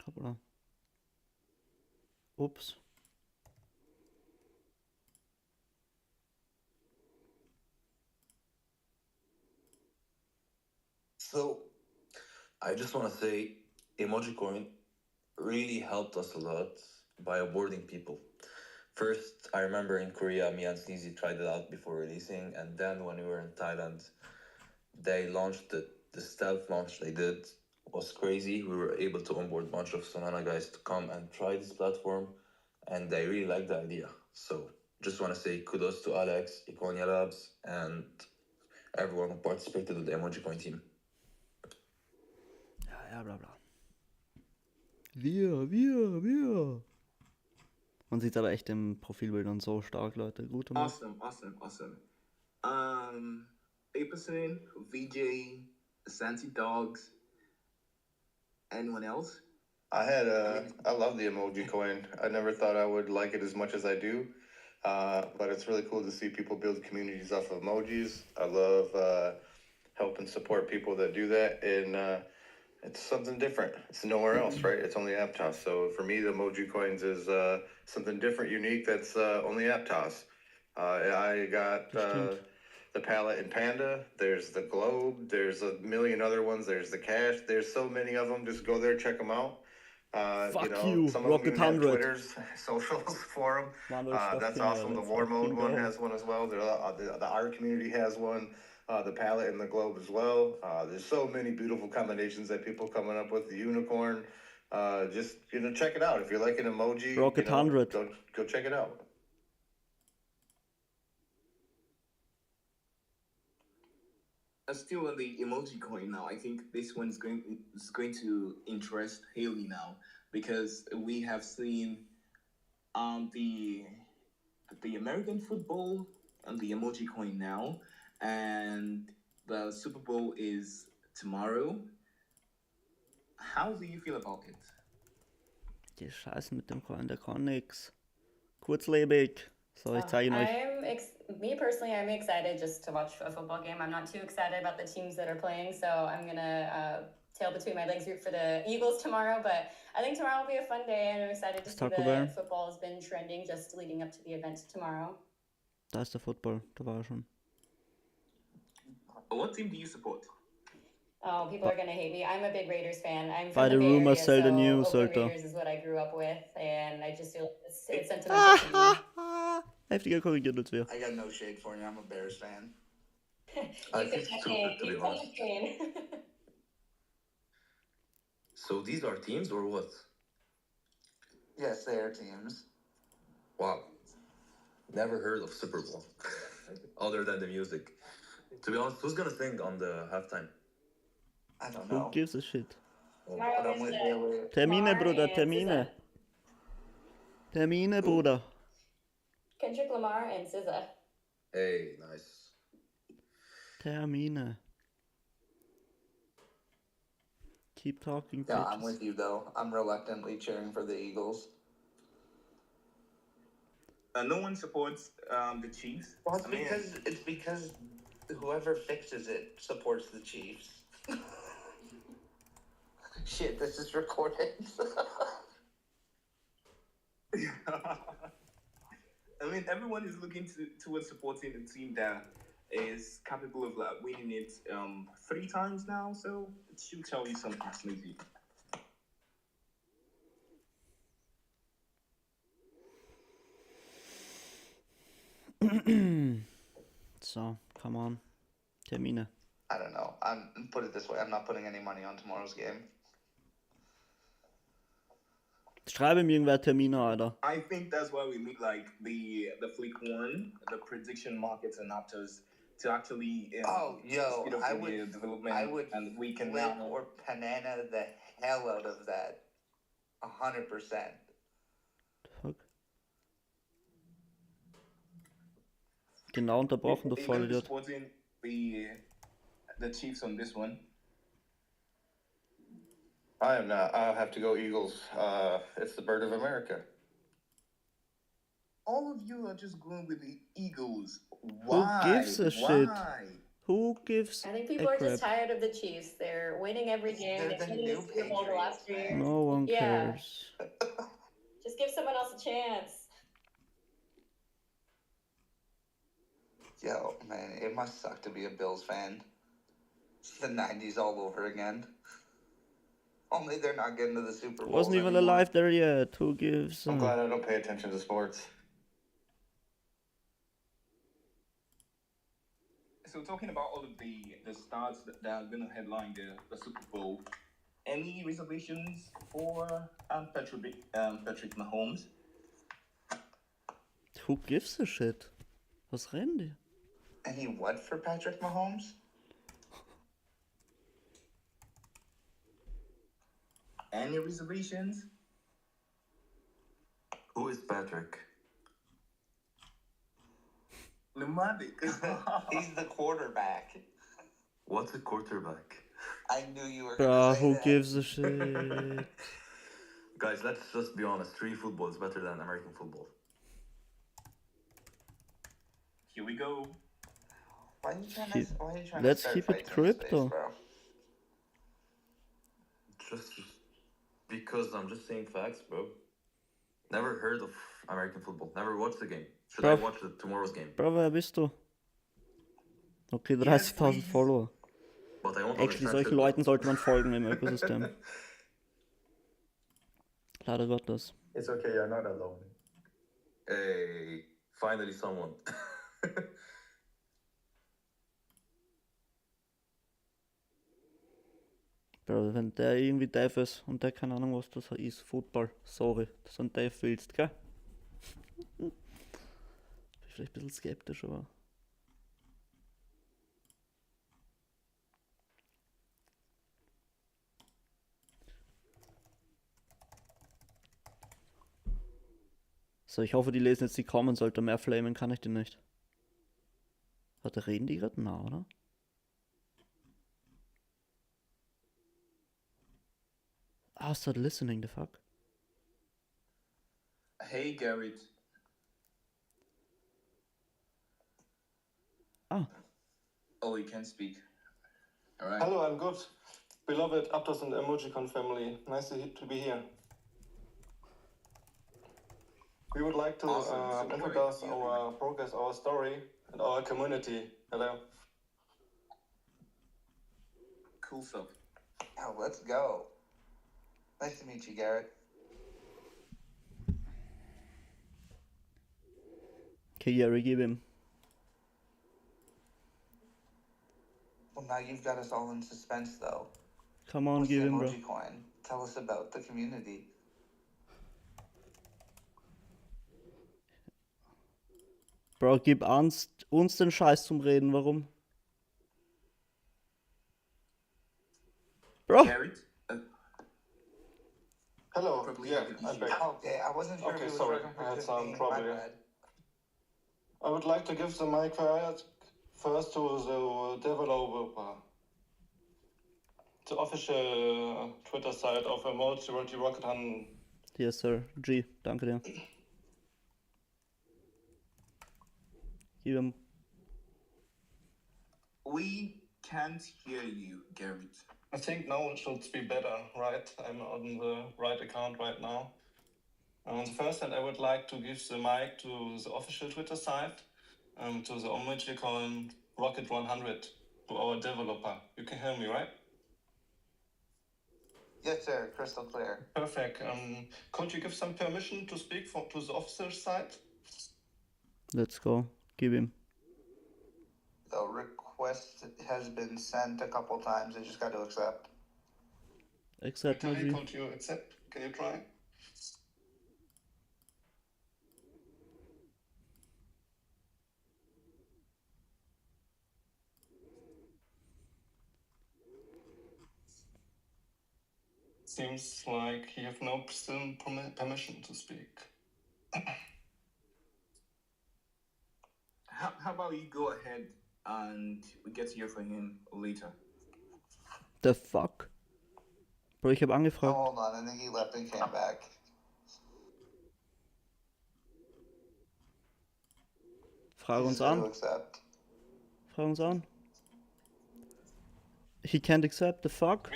Hoppla. Oops. So, I just want to say EmojiCoin really helped us a lot by onboarding people. First, I remember in Korea, me and Sneezy tried it out before releasing, and then when we were in Thailand, they launched it. The stealth launch they did was crazy. We were able to onboard a bunch of Solana guys to come and try this platform, and they really liked the idea. So, just want to say kudos to Alex, Iconia Labs, and everyone who participated with the EmojiCoin team. Ja, bla bla. Wir. Man sieht aber echt im Profilbild und so stark, Leute. Gute Mann. Awesome. Aperson, VJ, Santi Dogs, anyone else? I love the emoji coin. I never thought I would like it as much as I do. But it's really cool to see people build communities off of emojis. I love help and support people that do that. And it's something different. It's nowhere else, right? It's only Aptos. So for me, the emoji coins is something different, unique. That's only Aptos. I got the palette in Panda. There's the globe. There's a million other ones. There's the cash. There's so many of them. Just go there, check them out. Fuck you, some Rocket of them even have 100. Twitters, socials for them. That's awesome. The War Mode one has one as well. The art community has one. The palette and the globe as well. There's so many beautiful combinations that people coming up with. The unicorn. Just check it out. If you like an emoji, Rocket 100. Go check it out. Still on the emoji coin now. I think this one is going to interest Haley now, because we have seen the American football and the emoji coin now, and the Super Bowl is tomorrow. How do you feel about it? Die Scheiße mit dem Coin, der kann nix. Kurzlebig. So, ich zeige ihn euch. Me personally, I'm excited just to watch a football game. I'm not too excited about the teams that are playing, so I'm gonna tail between my legs, root for the Eagles tomorrow. But I think tomorrow will be a fun day, and I'm excited to see that football has been trending just leading up to the event tomorrow. Da ist der Football, da war er schon. What team do you support? Oh, people are gonna hate me. I'm a big Raiders fan. I'm By from the the Bay rumors, Area, sell the so news, Oakland Alter. Raiders is what I grew up with, and I just feel it's sentimental to me. Heftiger korrigiert als wir. I got no shade for you. I'm a Bears fan. I think it's stupid, to be honest. So these are teams or what? Yes, they are teams. Wow. Never heard of Super Bowl. other than the music. To be honest, who's gonna sing on the halftime? I don't Who know. gives a shit? Tomorrow But I'm is with you. Termine, Lamar Bruder, and Termine. SZA. Termine, Bruder. Kendrick Lamar and SZA. Hey, nice. Termine. Keep talking, Yeah, I'm bitches. with you though. I'm reluctantly cheering for the Eagles. No one supports the Chiefs. Well, I mean, it's because whoever fixes it supports the Chiefs. Shit, this is recorded. I mean, everyone is looking towards supporting a team that is capable of like winning it 3 times now, so it should tell you something, Snoopy. So, come on. Termine. I don't know. Put it this way. I'm not putting any money on tomorrow's game. Schreibe mir irgendwer Termine, Alter. I think that's why we need like the Flick One, the prediction markets and Aptos to actually speed up the development, and we can Flick now or banana the hell out of that. 100%. Fuck. Genau unterbrochen, du Are you gonna be Vollidiot. supporting the Chiefs on this one? I am not. I'll have to go Eagles. It's the bird of America. All of you are just going with the Eagles. Why? Who gives a shit? Why? Who gives I think people a are crap? just tired of the Chiefs. They're winning every game. They're They've the been in the new Super Bowl the last 3 years. No one Yeah. cares. Just give someone else a chance. Yo, man, it must suck to be a Bills fan. It's the 90s all over again. Only they're not getting to the Super Bowl. Wasn't even alive there yet. Who gives? I'm glad I don't pay attention to sports. So talking about all of the stars that are going to headline the Super Bowl, any reservations for Patrick Mahomes? Who gives a shit? Was rennen die? Any what for Patrick Mahomes? Any reservations? Who is Patrick? Nomadic. He's the quarterback. What's a quarterback? I knew you were Bruh, gonna say who that. gives a shit? Guys, let's just be honest. Street football is better than American football. Here we go. Why are you trying Keep- to Let's start keep it fights in space, crypto. bro? Just because I'm just saying facts, bro. Never heard of American football. Never watched the game. Should I Bro. watch tomorrow's game? Bro, wer bist du? Okay, Yes, 30.000 please. Follower. But I won't Actually, understand solchen football. Leuten sollte man folgen im Ökosystem. Leider Gottes. It's okay, you're not alone. Hey, finally someone. Bro, wenn der irgendwie Dev ist und der keine Ahnung was das ist, Football, sorry, dass du ein Dev willst, gell? Bin ich vielleicht ein bisschen skeptisch, aber... So, ich hoffe, die lesen jetzt die Comments, sollte mehr flamen, kann ich den nicht. Warte, reden die gerade? Na, oder? Ah, start listening, the fuck? Hey, Garrett. Ah. Oh, you can speak. All right. Hello, I'm good. Beloved Aptos and Emojicon family, nice to be here. We would like to Awesome. So introduce what are you our progress, our story, and our community. Hello. Cool stuff. Oh, let's go. Nice to meet you, Garrett. Okay, Gary, give him. Well, now you've got us all in suspense, though. Come on, What's give the him, bro. emoji coin? Tell us about the community. Bro, gib uns den Scheiß zum Reden, warum? Bro! Garrett? Hello. Probably Yeah, have it I'm easier. back. Okay, I wasn't sure if Okay, it was sorry. working for I had just some me. My trouble. bad. I would like to give the mic first to the developer. The official Twitter site of Emoji Rocket Han. Yes, sir. G, danke dir. Gib ihm. We can't hear you, Garrett. I think now it should be better, right? I'm on the right account right now. On the first hand, I would like to give the mic to the official Twitter site, to the emojicoin Rocket 100, to our developer. You can hear me, right? Yes, sir. Crystal clear. Perfect. Could you give some permission to speak to the official site? Let's go. Gib ihm. The request has been sent a couple times. I just got to accept. Accept, Can G. you accept? Can you try? Seems like you have no still permission to speak. How about you go ahead and we get to hear from him later? The fuck? Bro, ich hab Oh, angefragt. hold on. I think he left and came back. Frag He uns just got to an. accept. Frag uns an. He can't accept, the fuck?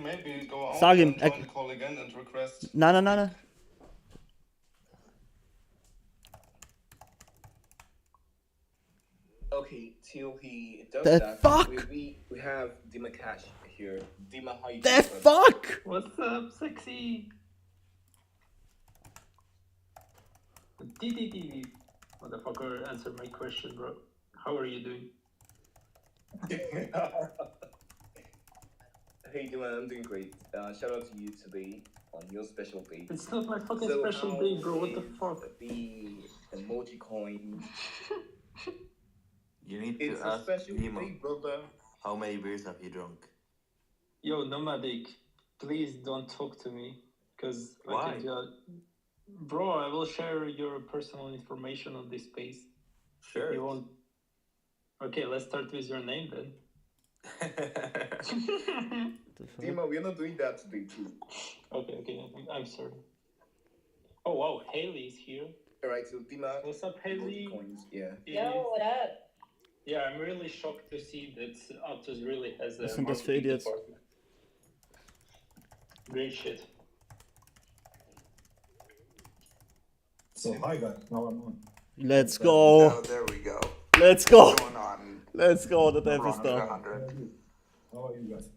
Maybe go out Sag ihm. and join the call again and request. Nein. Okay, till he does The that, fuck? we have Dima Cash here. Dima, how you The doing, brother? fuck? What's up, sexy? DDD. Motherfucker, answer my question, bro. How are you doing? Hey, Dima, I'm doing great. Shout out to you today on your special day. It's not my fucking So special how day, bro. What the is fuck? The emoji coin. You need It's to a ask special Nemo, day, brother. how many beers have you drunk? Yo, Nomadic, please don't talk to me. Because I Why? can just... Bro, I will share your personal information on this space. Sure. You won't... Okay, let's start with your name then. Dima, we're not doing that today, too. Okay, I'm sorry. Oh, wow, Haley's here. Alright, so Dima. What's up, Haley? Coins, yeah. Yo, what up? Yeah, I'm really shocked to see that Aptos really has a Was sind das für marketing Idiots? department. Great shit. So hi guys, now I'm on. Let's go. Oh, there we go. Let's go. What's going on? Let's go, der We're Dev ist on da. 100. How are you guys?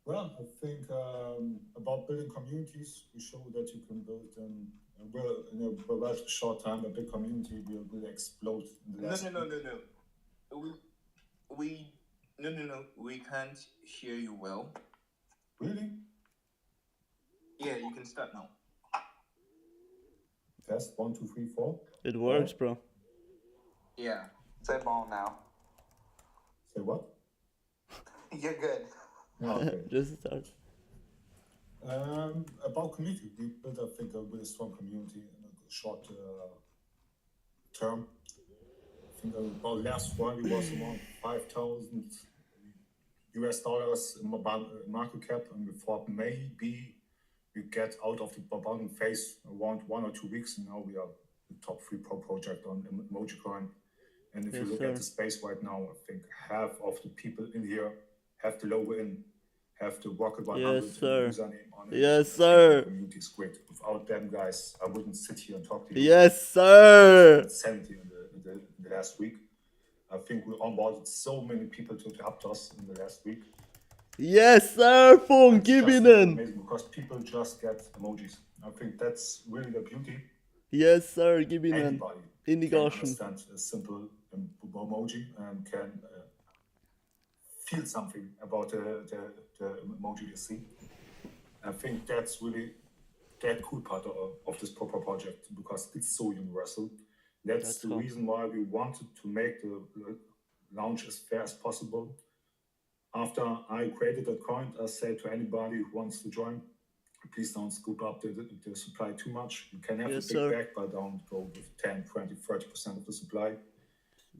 Well, I think about building communities, we show that you can build them well in a very short time. A big community will really explode in the last. No. We can't hear you well. Really? Yeah, you can start now. Test 1, 2, 3, 4. It works, bro. Yeah. Say ball now. Say what? You're good. Okay. Just start. About community, we built, I think, a really strong community in a short term. I think about last Friday was around 5,000 US dollars in market cap, and we thought maybe we get out of the bottom phase around 1 or 2 weeks, and now we are the top 3 project on emojicoin. And if you look at the space right now, I think half of the people in here have the logo in, have the Rocket 100 Yes, sir. username on it. Yes, sir. The community is great. Without them guys, I wouldn't sit here and talk to you. Yes, sir. 70 in the last week. I think we onboarded so many people to the Aptos in the last week. Yes, sir. Funk, gib Just ihnen. amazing because people just get emojis. I think that's really the beauty. Yes, sir. Gib ihnen. Anybody In die can Goschen. understand a simple emoji and can feel something about the emoji you see. I think that's really that cool part of this proper project because it's so universal. That's the reason why we wanted to make the launch as fair as possible. After I created that coin, I said to anybody who wants to join, please don't scoop up the supply too much. You can have a big bag, but don't go with 10, 20, 30% of the supply.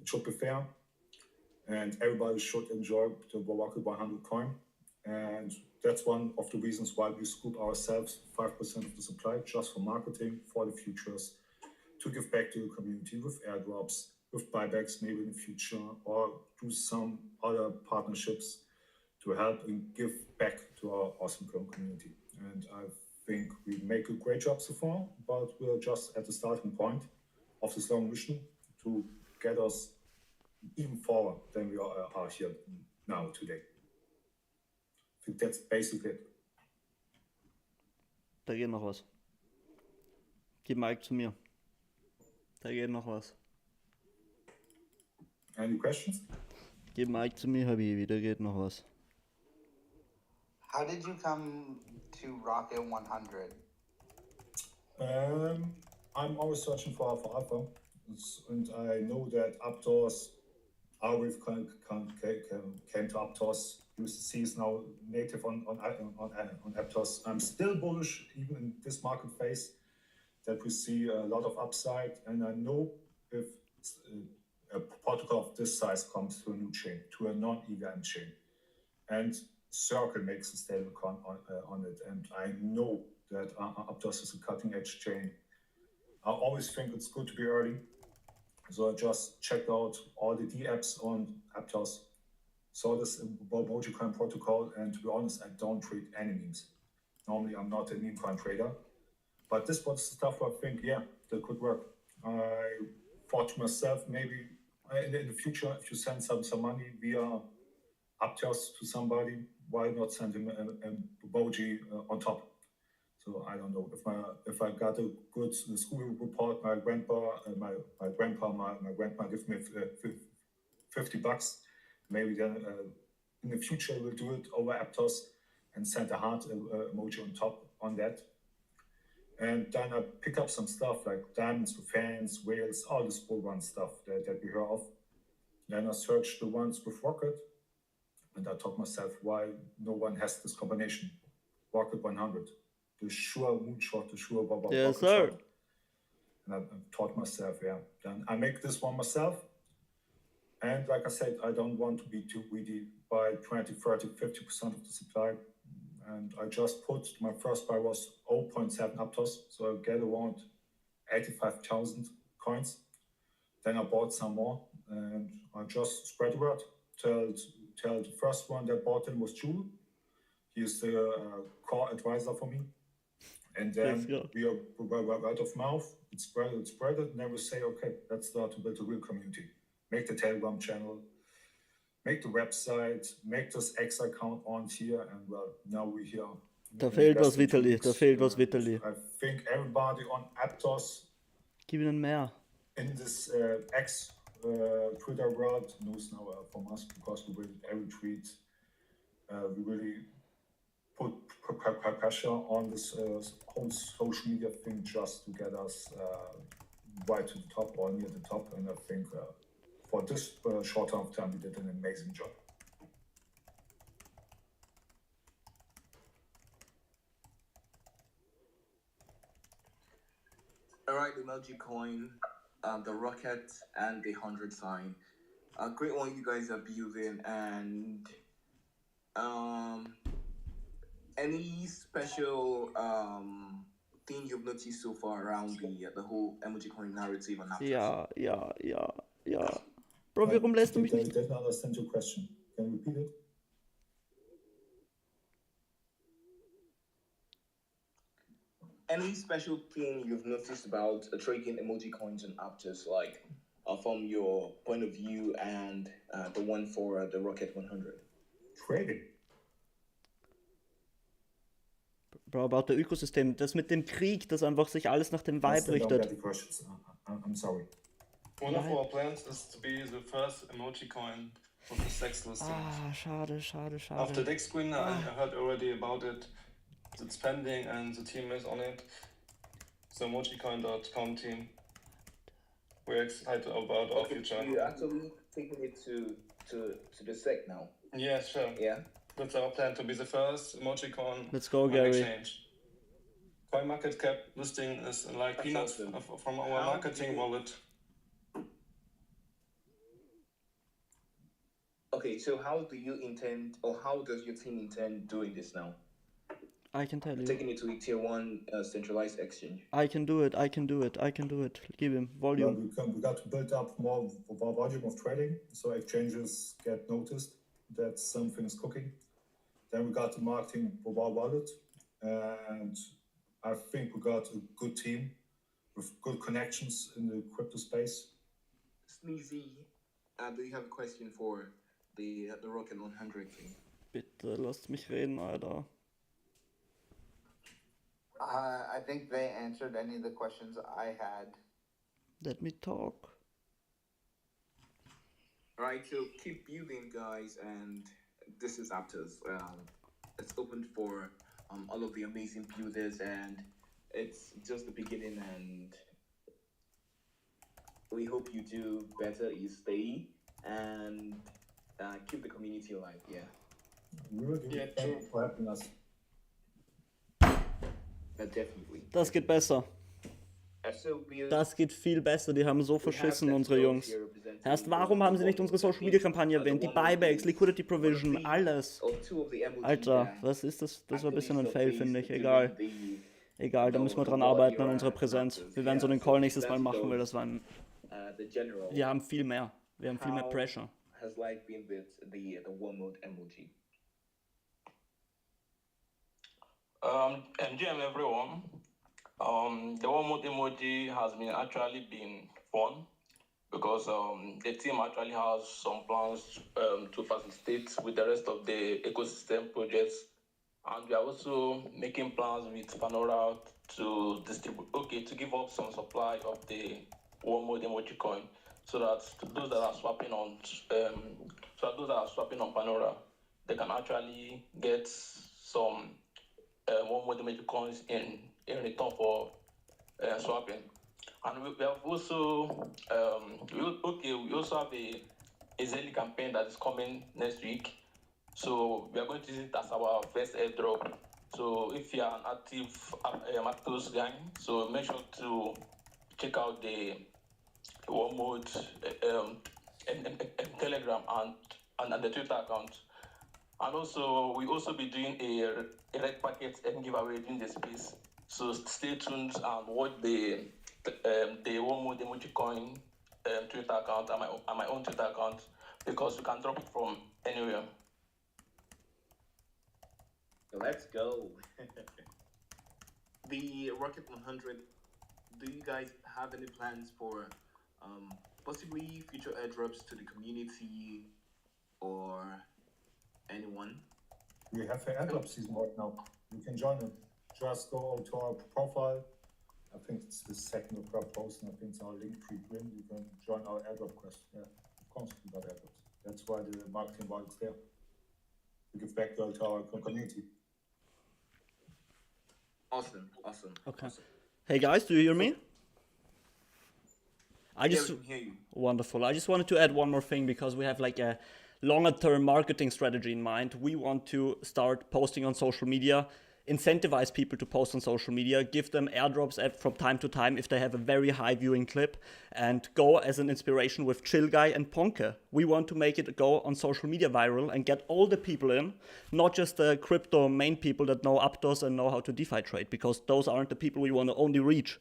It should be fair. And everybody should enjoy the Rocket 100 coin. And that's one of the reasons why we scoop ourselves 5% of the supply just for marketing, for the futures, to give back to the community with airdrops, with buybacks maybe in the future, or do some other partnerships to help and give back to our awesome community. And I think we make a great job so far, but we're just at the starting point of this long mission to get us even forward than we are here now today. I think that's basically it. Da geht noch was. Gib Mike zu mir. Da geht noch was. Any questions? Gib Mike zu mir, Habibi, da geht noch was. How did you come to Rocket 100? I'm always searching for alpha, and I know that Aptos, Arbitrage came to Aptos. USDC is now native on Aptos. I'm still bullish, even in this market phase, that we see a lot of upside. And I know if a protocol of this size comes to a new chain, to a non-EVM chain, and Circle makes a stablecoin on it, and I know that Aptos is a cutting-edge chain. I always think it's good to be early, so I just checked out all the D-apps on Aptos, saw this emojicoin protocol, and to be honest, I don't trade any memes. Normally, I'm not a meme coin trader, but this was the stuff I think, yeah, that could work. I thought to myself, maybe in the future, if you send some money via Aptos to somebody, why not send him an emoji on top? So I don't know if I got a good school report. My grandpa give me $50. Maybe then in the future we'll do it over Aptos and send a heart emoji on top on that. And then I pick up some stuff like diamonds with fans, whales, all this bull run stuff that we hear of. Then I searched the ones with Rocket, and I thought myself, why no one has this combination? Rocket 100, the sure moonshot, the sure yes, sir. Shot. And I thought myself, yeah, then I make this one myself. And like I said, I don't want to be too greedy, buy 20, 30, 50% of the supply. And I just put, my first buy was 0.7 Aptos, so I get around 85,000 coins. Then I bought some more, and I just spread the word. Tell the first one that bought in was Jewel. He is the core advisor for me. And then we are word of mouth. It's spread it, and then we say, okay, let's start to build a real community. Make the Telegram channel, make the website, make this X account on here, and well, now we're here. Da fehlt was, Vitali, da fehlt was, Vitali. I think everybody on Aptos, gib ihnen mehr. In this X Twitter world knows now from us, because we read every tweet. We really put pressure on this whole social media thing just to get us right to the top or near the top, and I think for this short amount of time, we did an amazing job. All right, emojicoin, the rocket and the 100 sign. A great one you guys are building, and any special thing you've noticed so far around the whole emojicoin narrative and Ja. Bro, warum lässt du mich nicht? I didn't understand your question. Can you repeat it? Any special thing you've noticed about trading emoji coins and Aptos, like from your point of view, and the one for the Rocket 100? Trading. Bro, about the Ökosystem, das mit dem Krieg, das einfach sich alles nach dem Vibe richtet. I'm sorry. One of our plans is to be the first emoji coin of the sex listing. Schade. After Dex Queen, I heard already about it. It's pending and the team is on it. The emojicoin.com team. We're excited about our future. You're actually taking it to the SEC now. Yeah, sure. Yeah. That's our plan to be the first emojicoin Let's go, on Gary. exchange. CoinMarketCap listing is like peanuts awesome. from our How marketing do you- wallet. Okay, so how do you intend, or how does your team intend doing this now? I can tell you. Taking it to a tier one centralized exchange. I can do it. I can do it. I can do it. Give him volume. We got to build up more of our volume of trading, so exchanges get noticed that something is cooking. Then we got the marketing of our wallet, and I think we got a good team with good connections in the crypto space. Sneezy, do you have a question for the Rocket 100 team? Bitte lasst mich reden, Alter. I think they answered any of the questions I had. Let me talk. Alright, so keep building, guys, and this is Aptos. It's open for all of the amazing builders, and it's just the beginning, and we hope you do better, you stay, and keep the community alive, yeah. We will do it. Thank you for helping us. Definitely. Das geht besser. Das geht viel besser. Die haben so verschissen, unsere Jungs. Erst warum haben sie nicht unsere Social-Media-Kampagne erwähnt? Die Buybacks, Liquidity Provision, alles. Alter, was ist das? Das war ein bisschen ein Fail, finde ich. Egal. Egal, da müssen wir dran arbeiten an unserer Präsenz. Wir werden so den Call nächstes Mal machen, weil das war ein... Wir haben viel mehr. Wir haben viel mehr Pressure. Has life been with the one mode emoji? MGM everyone. The one mode emoji has actually been fun because the team actually has some plans to facilitate with the rest of the ecosystem projects, and we are also making plans with Panora to distribute, to give up some supply of the one mode emoji coin, so that those that are swapping on, Panora, they can actually get some one more emoji coins in return for swapping. And we have also we also have a Zeli campaign that is coming next week. So we are going to use it as our first airdrop. So if you are an active Aptos gang, so make sure to check out the one mode Telegram and the Twitter account. And also, we also be doing a red packet and giveaway in the space. So stay tuned and watch the one more emoji coin Twitter account and my own Twitter account, because you can drop it from anywhere. Let's go. The Rocket 100. Do you guys have any plans for possibly future airdrops to the community or anyone? We have an Airdrop-Season right now. You can join it. Just go to our profile. I think it's the second or third post, and I think it's our link tree win. You can join our airdrop quest. Yeah, of course we got airdrops. That's why the marketing bar is there. To give back to our community. Awesome. Okay. Hey guys, do you hear me? I just we can hear you. Wonderful. I just wanted to add one more thing, because we have like a longer term marketing strategy in mind. We want to start posting on social media, incentivize people to post on social media, give them airdrops from time to time if they have a very high viewing clip, and go as an inspiration with Chill Guy and Ponke. We want to make it go on social media viral and get all the people in, not just the crypto main people that know Aptos and know how to DeFi trade, because those aren't the people we want to only reach.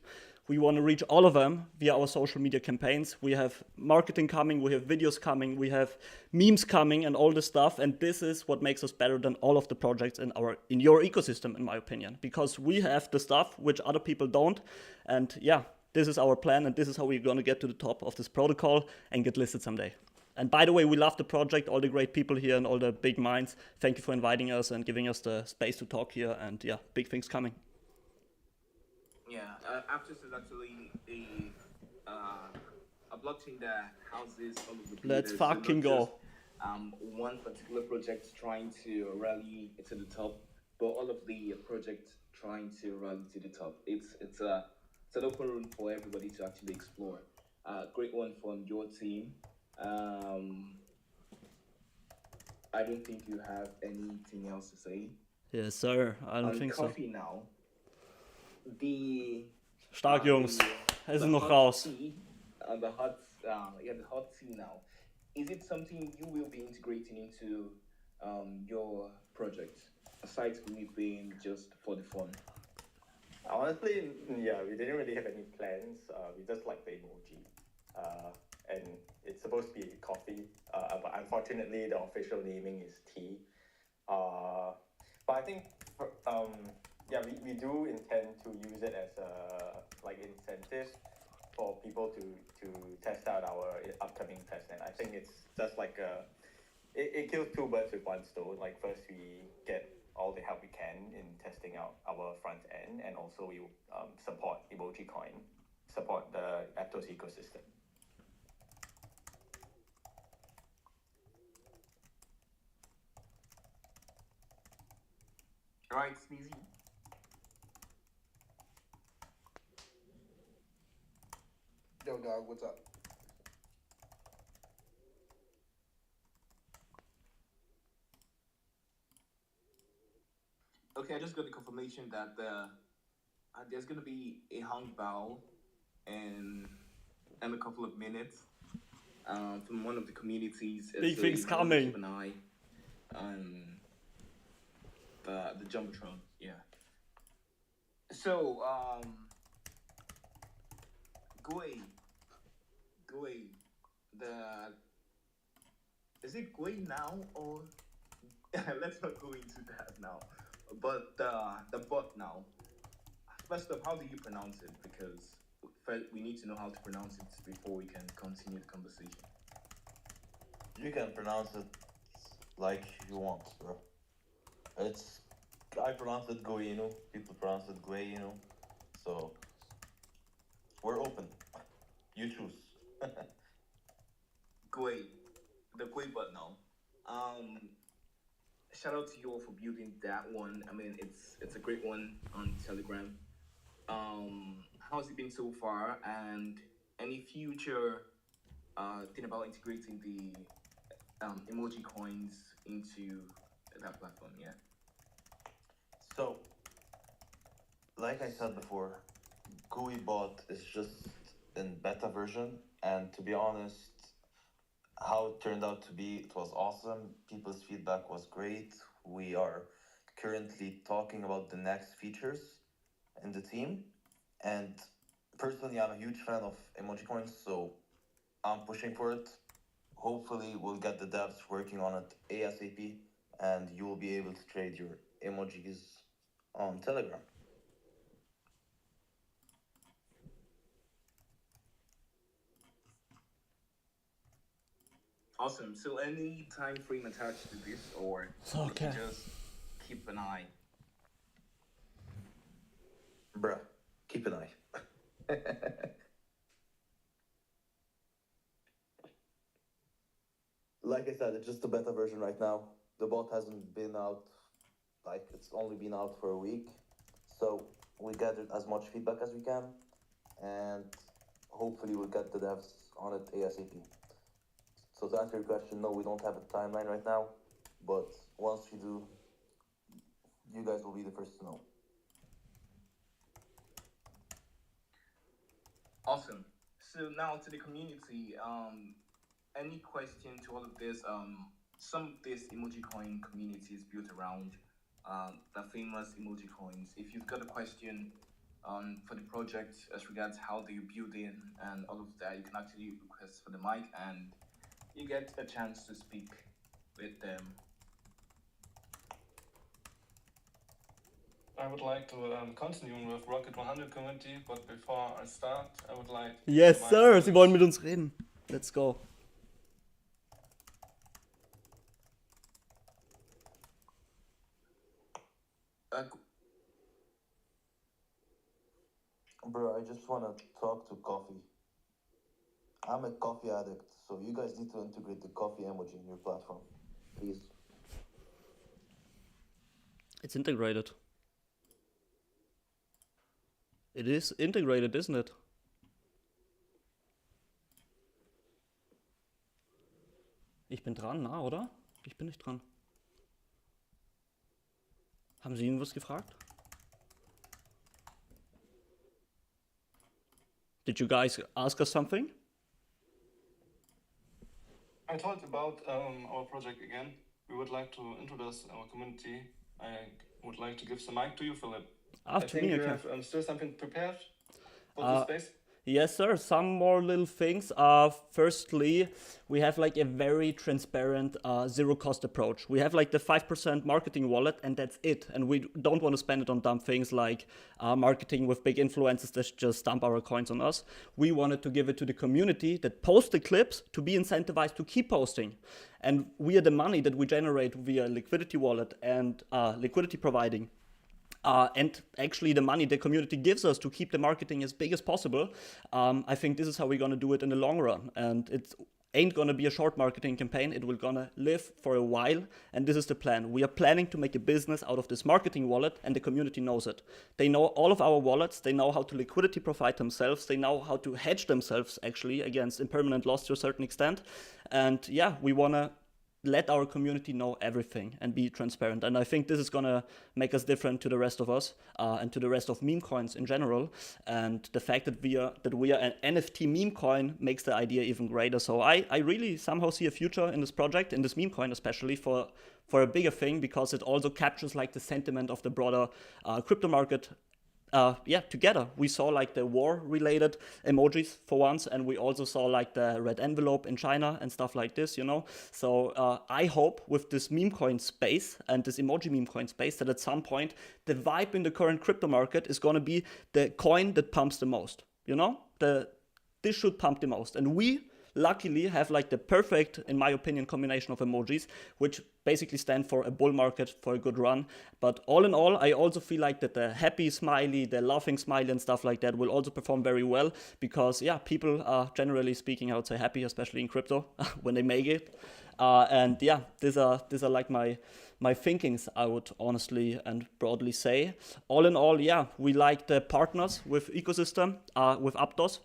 We want to reach all of them via our social media campaigns. We have marketing coming, we have videos coming, we have memes coming and all this stuff. And this is what makes us better than all of the projects in your ecosystem, in my opinion, because we have the stuff which other people don't. And yeah, this is our plan, and this is how we're going to get to the top of this protocol and get listed someday. And by the way, we love the project, all the great people here and all the big minds. Thank you for inviting us and giving us the space to talk here. And yeah, big things coming. Yeah, Aptos is actually a blockchain that houses all of the Let's builders, fucking so not go. just, one particular project trying to rally to the top. but all of the projects trying to rally to the top. It's an open room for everybody to actually explore. Great one from your team. I don't think you have anything else to say. Yes, sir. I don't On think so. coffee now. The Stark, Jungs. Es ist noch raus. The hot tea now. Is it something you will be integrating into your project, aside from it being just for the fun? Honestly, yeah, we didn't really have any plans. We just like the emoji. And it's supposed to be coffee, but unfortunately the official naming is tea. But I think, yeah, we do intend to use it as a like incentive for people to test out our upcoming testnet. I think it's just like it kills two birds with one stone. Like first we get all the help we can in testing out our front end, and also we support emojicoin, support the Aptos ecosystem. All right, Sneezy. Yo, dog, what's up? Okay, I just got the confirmation that there's gonna be a hung bao in a couple of minutes from one of the communities. Big So things you wanna coming. Keep an eye on the jumbotron. Yeah. So Gui, is it Gui now or let's not go into that now. But the bot now. First off, how do you pronounce it? Because first we need to know how to pronounce it before we can continue the conversation. You can pronounce it like you want, bro. I pronounce it Goinu, people pronounce it Guayinu, so we're open. You choose. Gui, the Gui bot now. Shout out to you all for building that one. I mean, it's a great one on Telegram. How's it been so far? And any future thing about integrating the emoji coins into that platform? Yeah. So, like I said before, GUI bot is just in beta version, and to be honest, how it turned out to be, it was awesome. People's feedback was great. We are currently talking about the next features in the team, and personally, I'm a huge fan of emoji coins, so I'm pushing for it. Hopefully, we'll get the devs working on it ASAP, and you will be able to trade your emojis on Telegram. Awesome. So any time frame attached to this, or Okay. just keep an eye? Bruh, keep an eye. Like I said, it's just a beta version right now. The bot hasn't been out, like it's only been out for a week. So we gathered as much feedback as we can, and hopefully we'll get the devs on it ASAP. So to answer your question, no, we don't have a timeline right now, but once we do, you guys will be the first to know. Awesome. So now to the community. Any question to all of this? Some of this emoji coin community is built around the famous emoji coins. If you've got a question for the project as regards how do you build in and all of that, you can actually request for the mic and you get a chance to speak with them. I would like to continue with Rocket 100 community, but before I start, I would like Yes, to sir. Sie wollen mit uns reden. Let's go. Bro, I just want to talk to coffee. I'm a coffee addict, so you guys need to integrate the coffee emoji in your platform, please. It's integrated. It is integrated, isn't it? Ich bin dran, na, oder? Ich bin nicht dran. Haben Sie irgendwas gefragt? Did you guys ask us something? I told about our project again. We would like to introduce our community. I would like to give the mic to you, Philip. Ah, I to think me, you okay. have still something prepared for this space. Yes, sir. Some more little things. Firstly, we have like a very transparent zero-cost approach. We have like the 5% marketing wallet, and that's it. And we don't want to spend it on dumb things like marketing with big influencers that just dump our coins on us. We wanted to give it to the community that post the clips to be incentivized to keep posting. And via the money that we generate via liquidity wallet and liquidity providing, and actually the money the community gives us to keep the marketing as big as possible, I think this is how we're going to do it in the long run. And it ain't going to be a short marketing campaign. It will going to live for a while. And this is the plan. We are planning to make a business out of this marketing wallet, and the community knows it. They know all of our wallets. They know how to liquidity provide themselves. They know how to hedge themselves actually against impermanent loss to a certain extent. And yeah, we want to let our community know everything and be transparent. And I think this is going to make us different to the rest of us and to the rest of meme coins in general. And the fact that we are an NFT meme coin makes the idea even greater. So I really somehow see a future in this project, in this meme coin especially, for a bigger thing, because it also captures like the sentiment of the broader crypto market. Together we saw like the war-related emojis for once, and we also saw like the red envelope in China and stuff like this, you know. So I hope with this meme coin space and this emoji meme coin space that at some point the vibe in the current crypto market is going to be the coin that pumps the most, you know. This should pump the most, and we luckily have like the perfect, in my opinion, combination of emojis, which basically stand for a bull market, for a good run. But all in all, I also feel like that the happy smiley, the laughing smiley and stuff like that will also perform very well, because yeah, people are generally speaking, I would say, happy, especially in crypto when they make it. And yeah, these are like my thinkings, I would honestly and broadly say. All in all, yeah, we like the partners with ecosystem, with Aptos.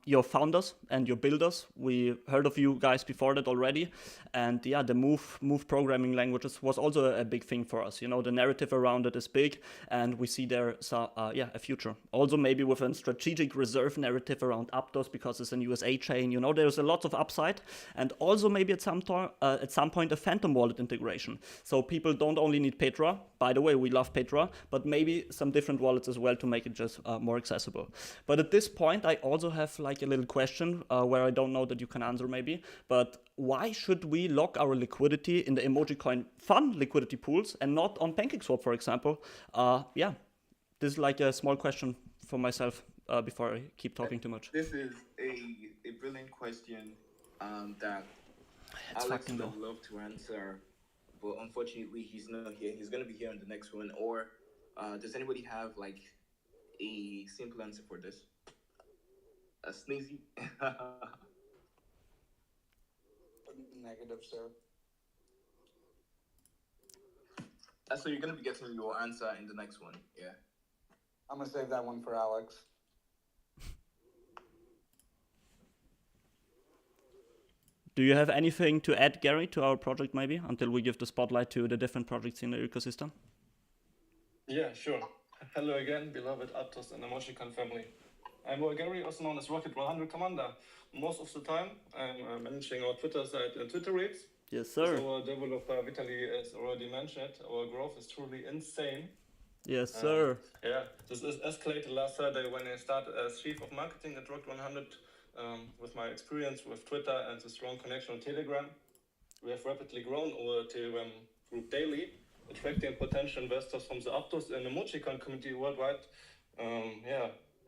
Your founders and your builders. We heard of you guys before that already, and yeah, the move programming languages was also a big thing for us. You know, the narrative around it is big, and we see there a future. Also maybe with a strategic reserve narrative around Aptos, because it's an USA chain. You know, there's a lot of upside, and also maybe at some point a phantom wallet integration. So people don't only need Petra. By the way, we love Petra, but maybe some different wallets as well to make it just more accessible. But at this point, I also have like a little question where I don't know that you can answer maybe, but why should we lock our liquidity in the emojicoin.fun liquidity pools and not on PancakeSwap, for example? This is like a small question for myself before I keep talking too much. This is a brilliant question that Alex would have loved to answer, but unfortunately he's not here. He's going to be here in the next one. Or does anybody have like a simple answer for this? A sneezy? Negative, sir. So you're going to be getting your answer in the next one, yeah? I'm going to save that one for Alex. Do you have anything to add, Gary, to our project maybe, until we give the spotlight to the different projects in the ecosystem? Yeah, sure. Hello again, beloved Aptos and Emojicoin family. I'm Gary, also known as Rocket 100 Commander. Most of the time, I'm managing our Twitter site and Twitter reads. Yes, sir. As our developer Vitaly has already mentioned, our growth is truly insane. Yes, sir. This is escalated last Saturday when I started as chief of marketing at Rocket 100. With my experience with Twitter and the strong connection on Telegram, we have rapidly grown our Telegram group daily, attracting potential investors from the Aptos and Emojicoin community worldwide.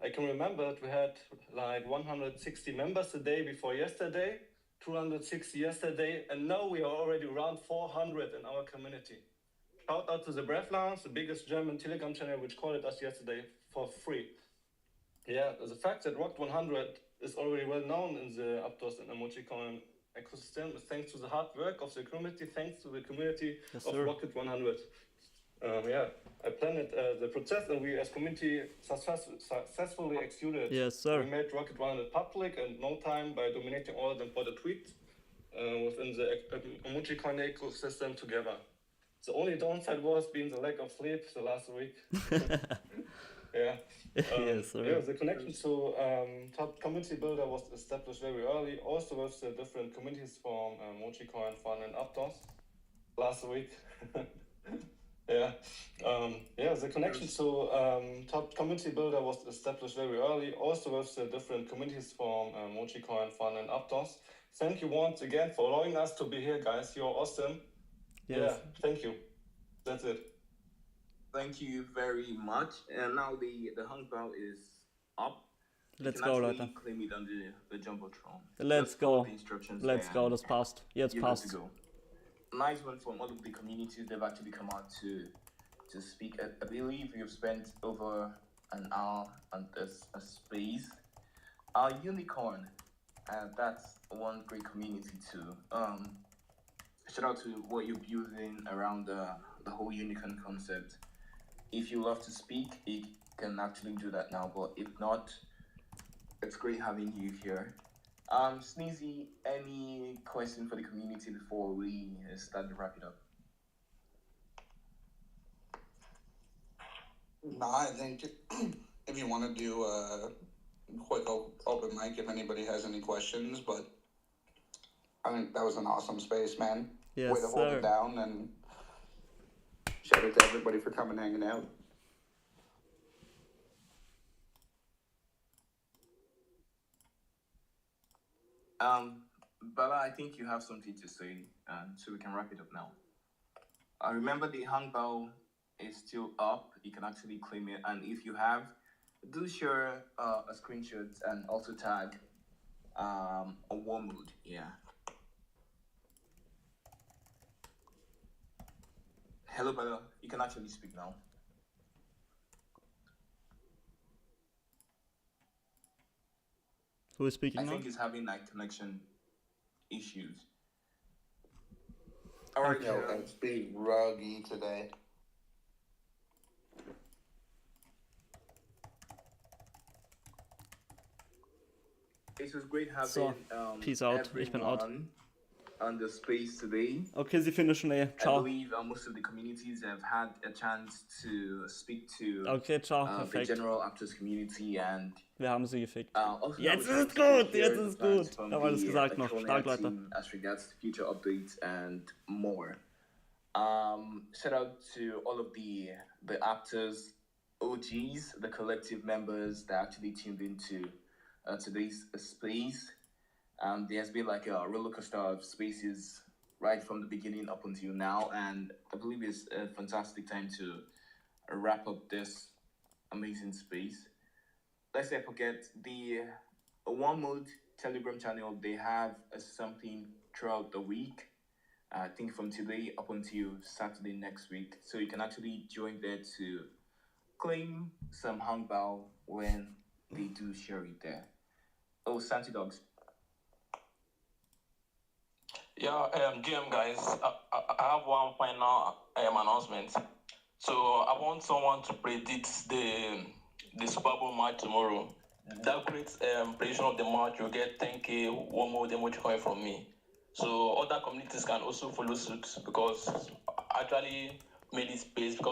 I can remember that we had like 160 members the day before yesterday, 260 yesterday, and now we are already around 400 in our community. Shout out to the Breath Lounge, the biggest German Telegram channel, which called us yesterday for free. Yeah, the fact that Rocket 100 is already well known in the Aptos and Emojicoin ecosystem is thanks to the hard work of the community, thanks to the community of Rocket 100. I planned the process, and we as community successfully executed. Yes, sir. We made Rocket Run public in no time by dominating all the important tweets within the emojicoin ecosystem together. The only downside was being the lack of sleep the last week. Yes, sir. The connection to top community builder was established very early, also with the different communities from Emojicoin, Fun, and Aptos last week. The connection to top community builder was established very early, also with the different communities from Emojicoin, Fun, and Aptos. Thank you once again for allowing us to be here, guys. You're awesome. Yes. Yeah, thank you. That's it. Thank you very much. And now the Hangbao is up. Let's you go, can Leute. actually claim it on the Jumbotron. Let's Just follow go. the instructions Let's there go, and das passt. Jetzt you're good to passt. go. Nice one from all of the communities. They've actually come out to speak. I believe we've spent over an hour on this space. Unicorn, that's one great community too. Shout out to what you're building around the whole unicorn concept. If you love to speak, you can actually do that now. But if not, it's great having you here. Sneezy, any question for the community before we start to wrap it up? No, I think if you want to do a quick open mic, if anybody has any questions, but I think that was an awesome space, man. Yes, Way to hold sir. it down, and shout out to everybody for coming and hanging out. Bala, I think you have something to say, so we can wrap it up now. Remember the Hangbao is still up. You can actually claim it, and if you have, do share a screenshot and also tag a warm mood. Yeah. Hello, Bala. You can actually speak now. Who is speaking I now? think he's having like connection issues. All right, Yo, it's being ruggy today. It was great having So, peace out. Ich bin out. everyone on the space today. Okay, sie finishen eh. I Ciao. believe most of the communities have had a chance to speak to Okay, ciao. the Perfekt. general Aptos community, and Wir haben sie gefickt. also Jetzt now ist we es can gut, hear jetzt the ist es plans gut. from Wir haben alles the gesagt noch. Colonial Stark, Leute. team as regards to future updates and more. Shout out to all of the Aptos OGs, the collective members that actually tuned into today's space. There's been like a roller coaster of spaces right from the beginning up until now, and I believe it's a fantastic time to wrap up this amazing space. Let's not forget the One Mode Telegram channel. They have something throughout the week. I think from today up until Saturday next week. So you can actually join there to claim some Hangbao when they do share it there. Oh, Santi Dogs. Yeah, GM guys, I have one final announcement. So I want someone to predict the Super Bowl match tomorrow. That creates prediction of the match. You'll get 10K, one more emoji coin from me. So other communities can also follow suit, because I actually made this space because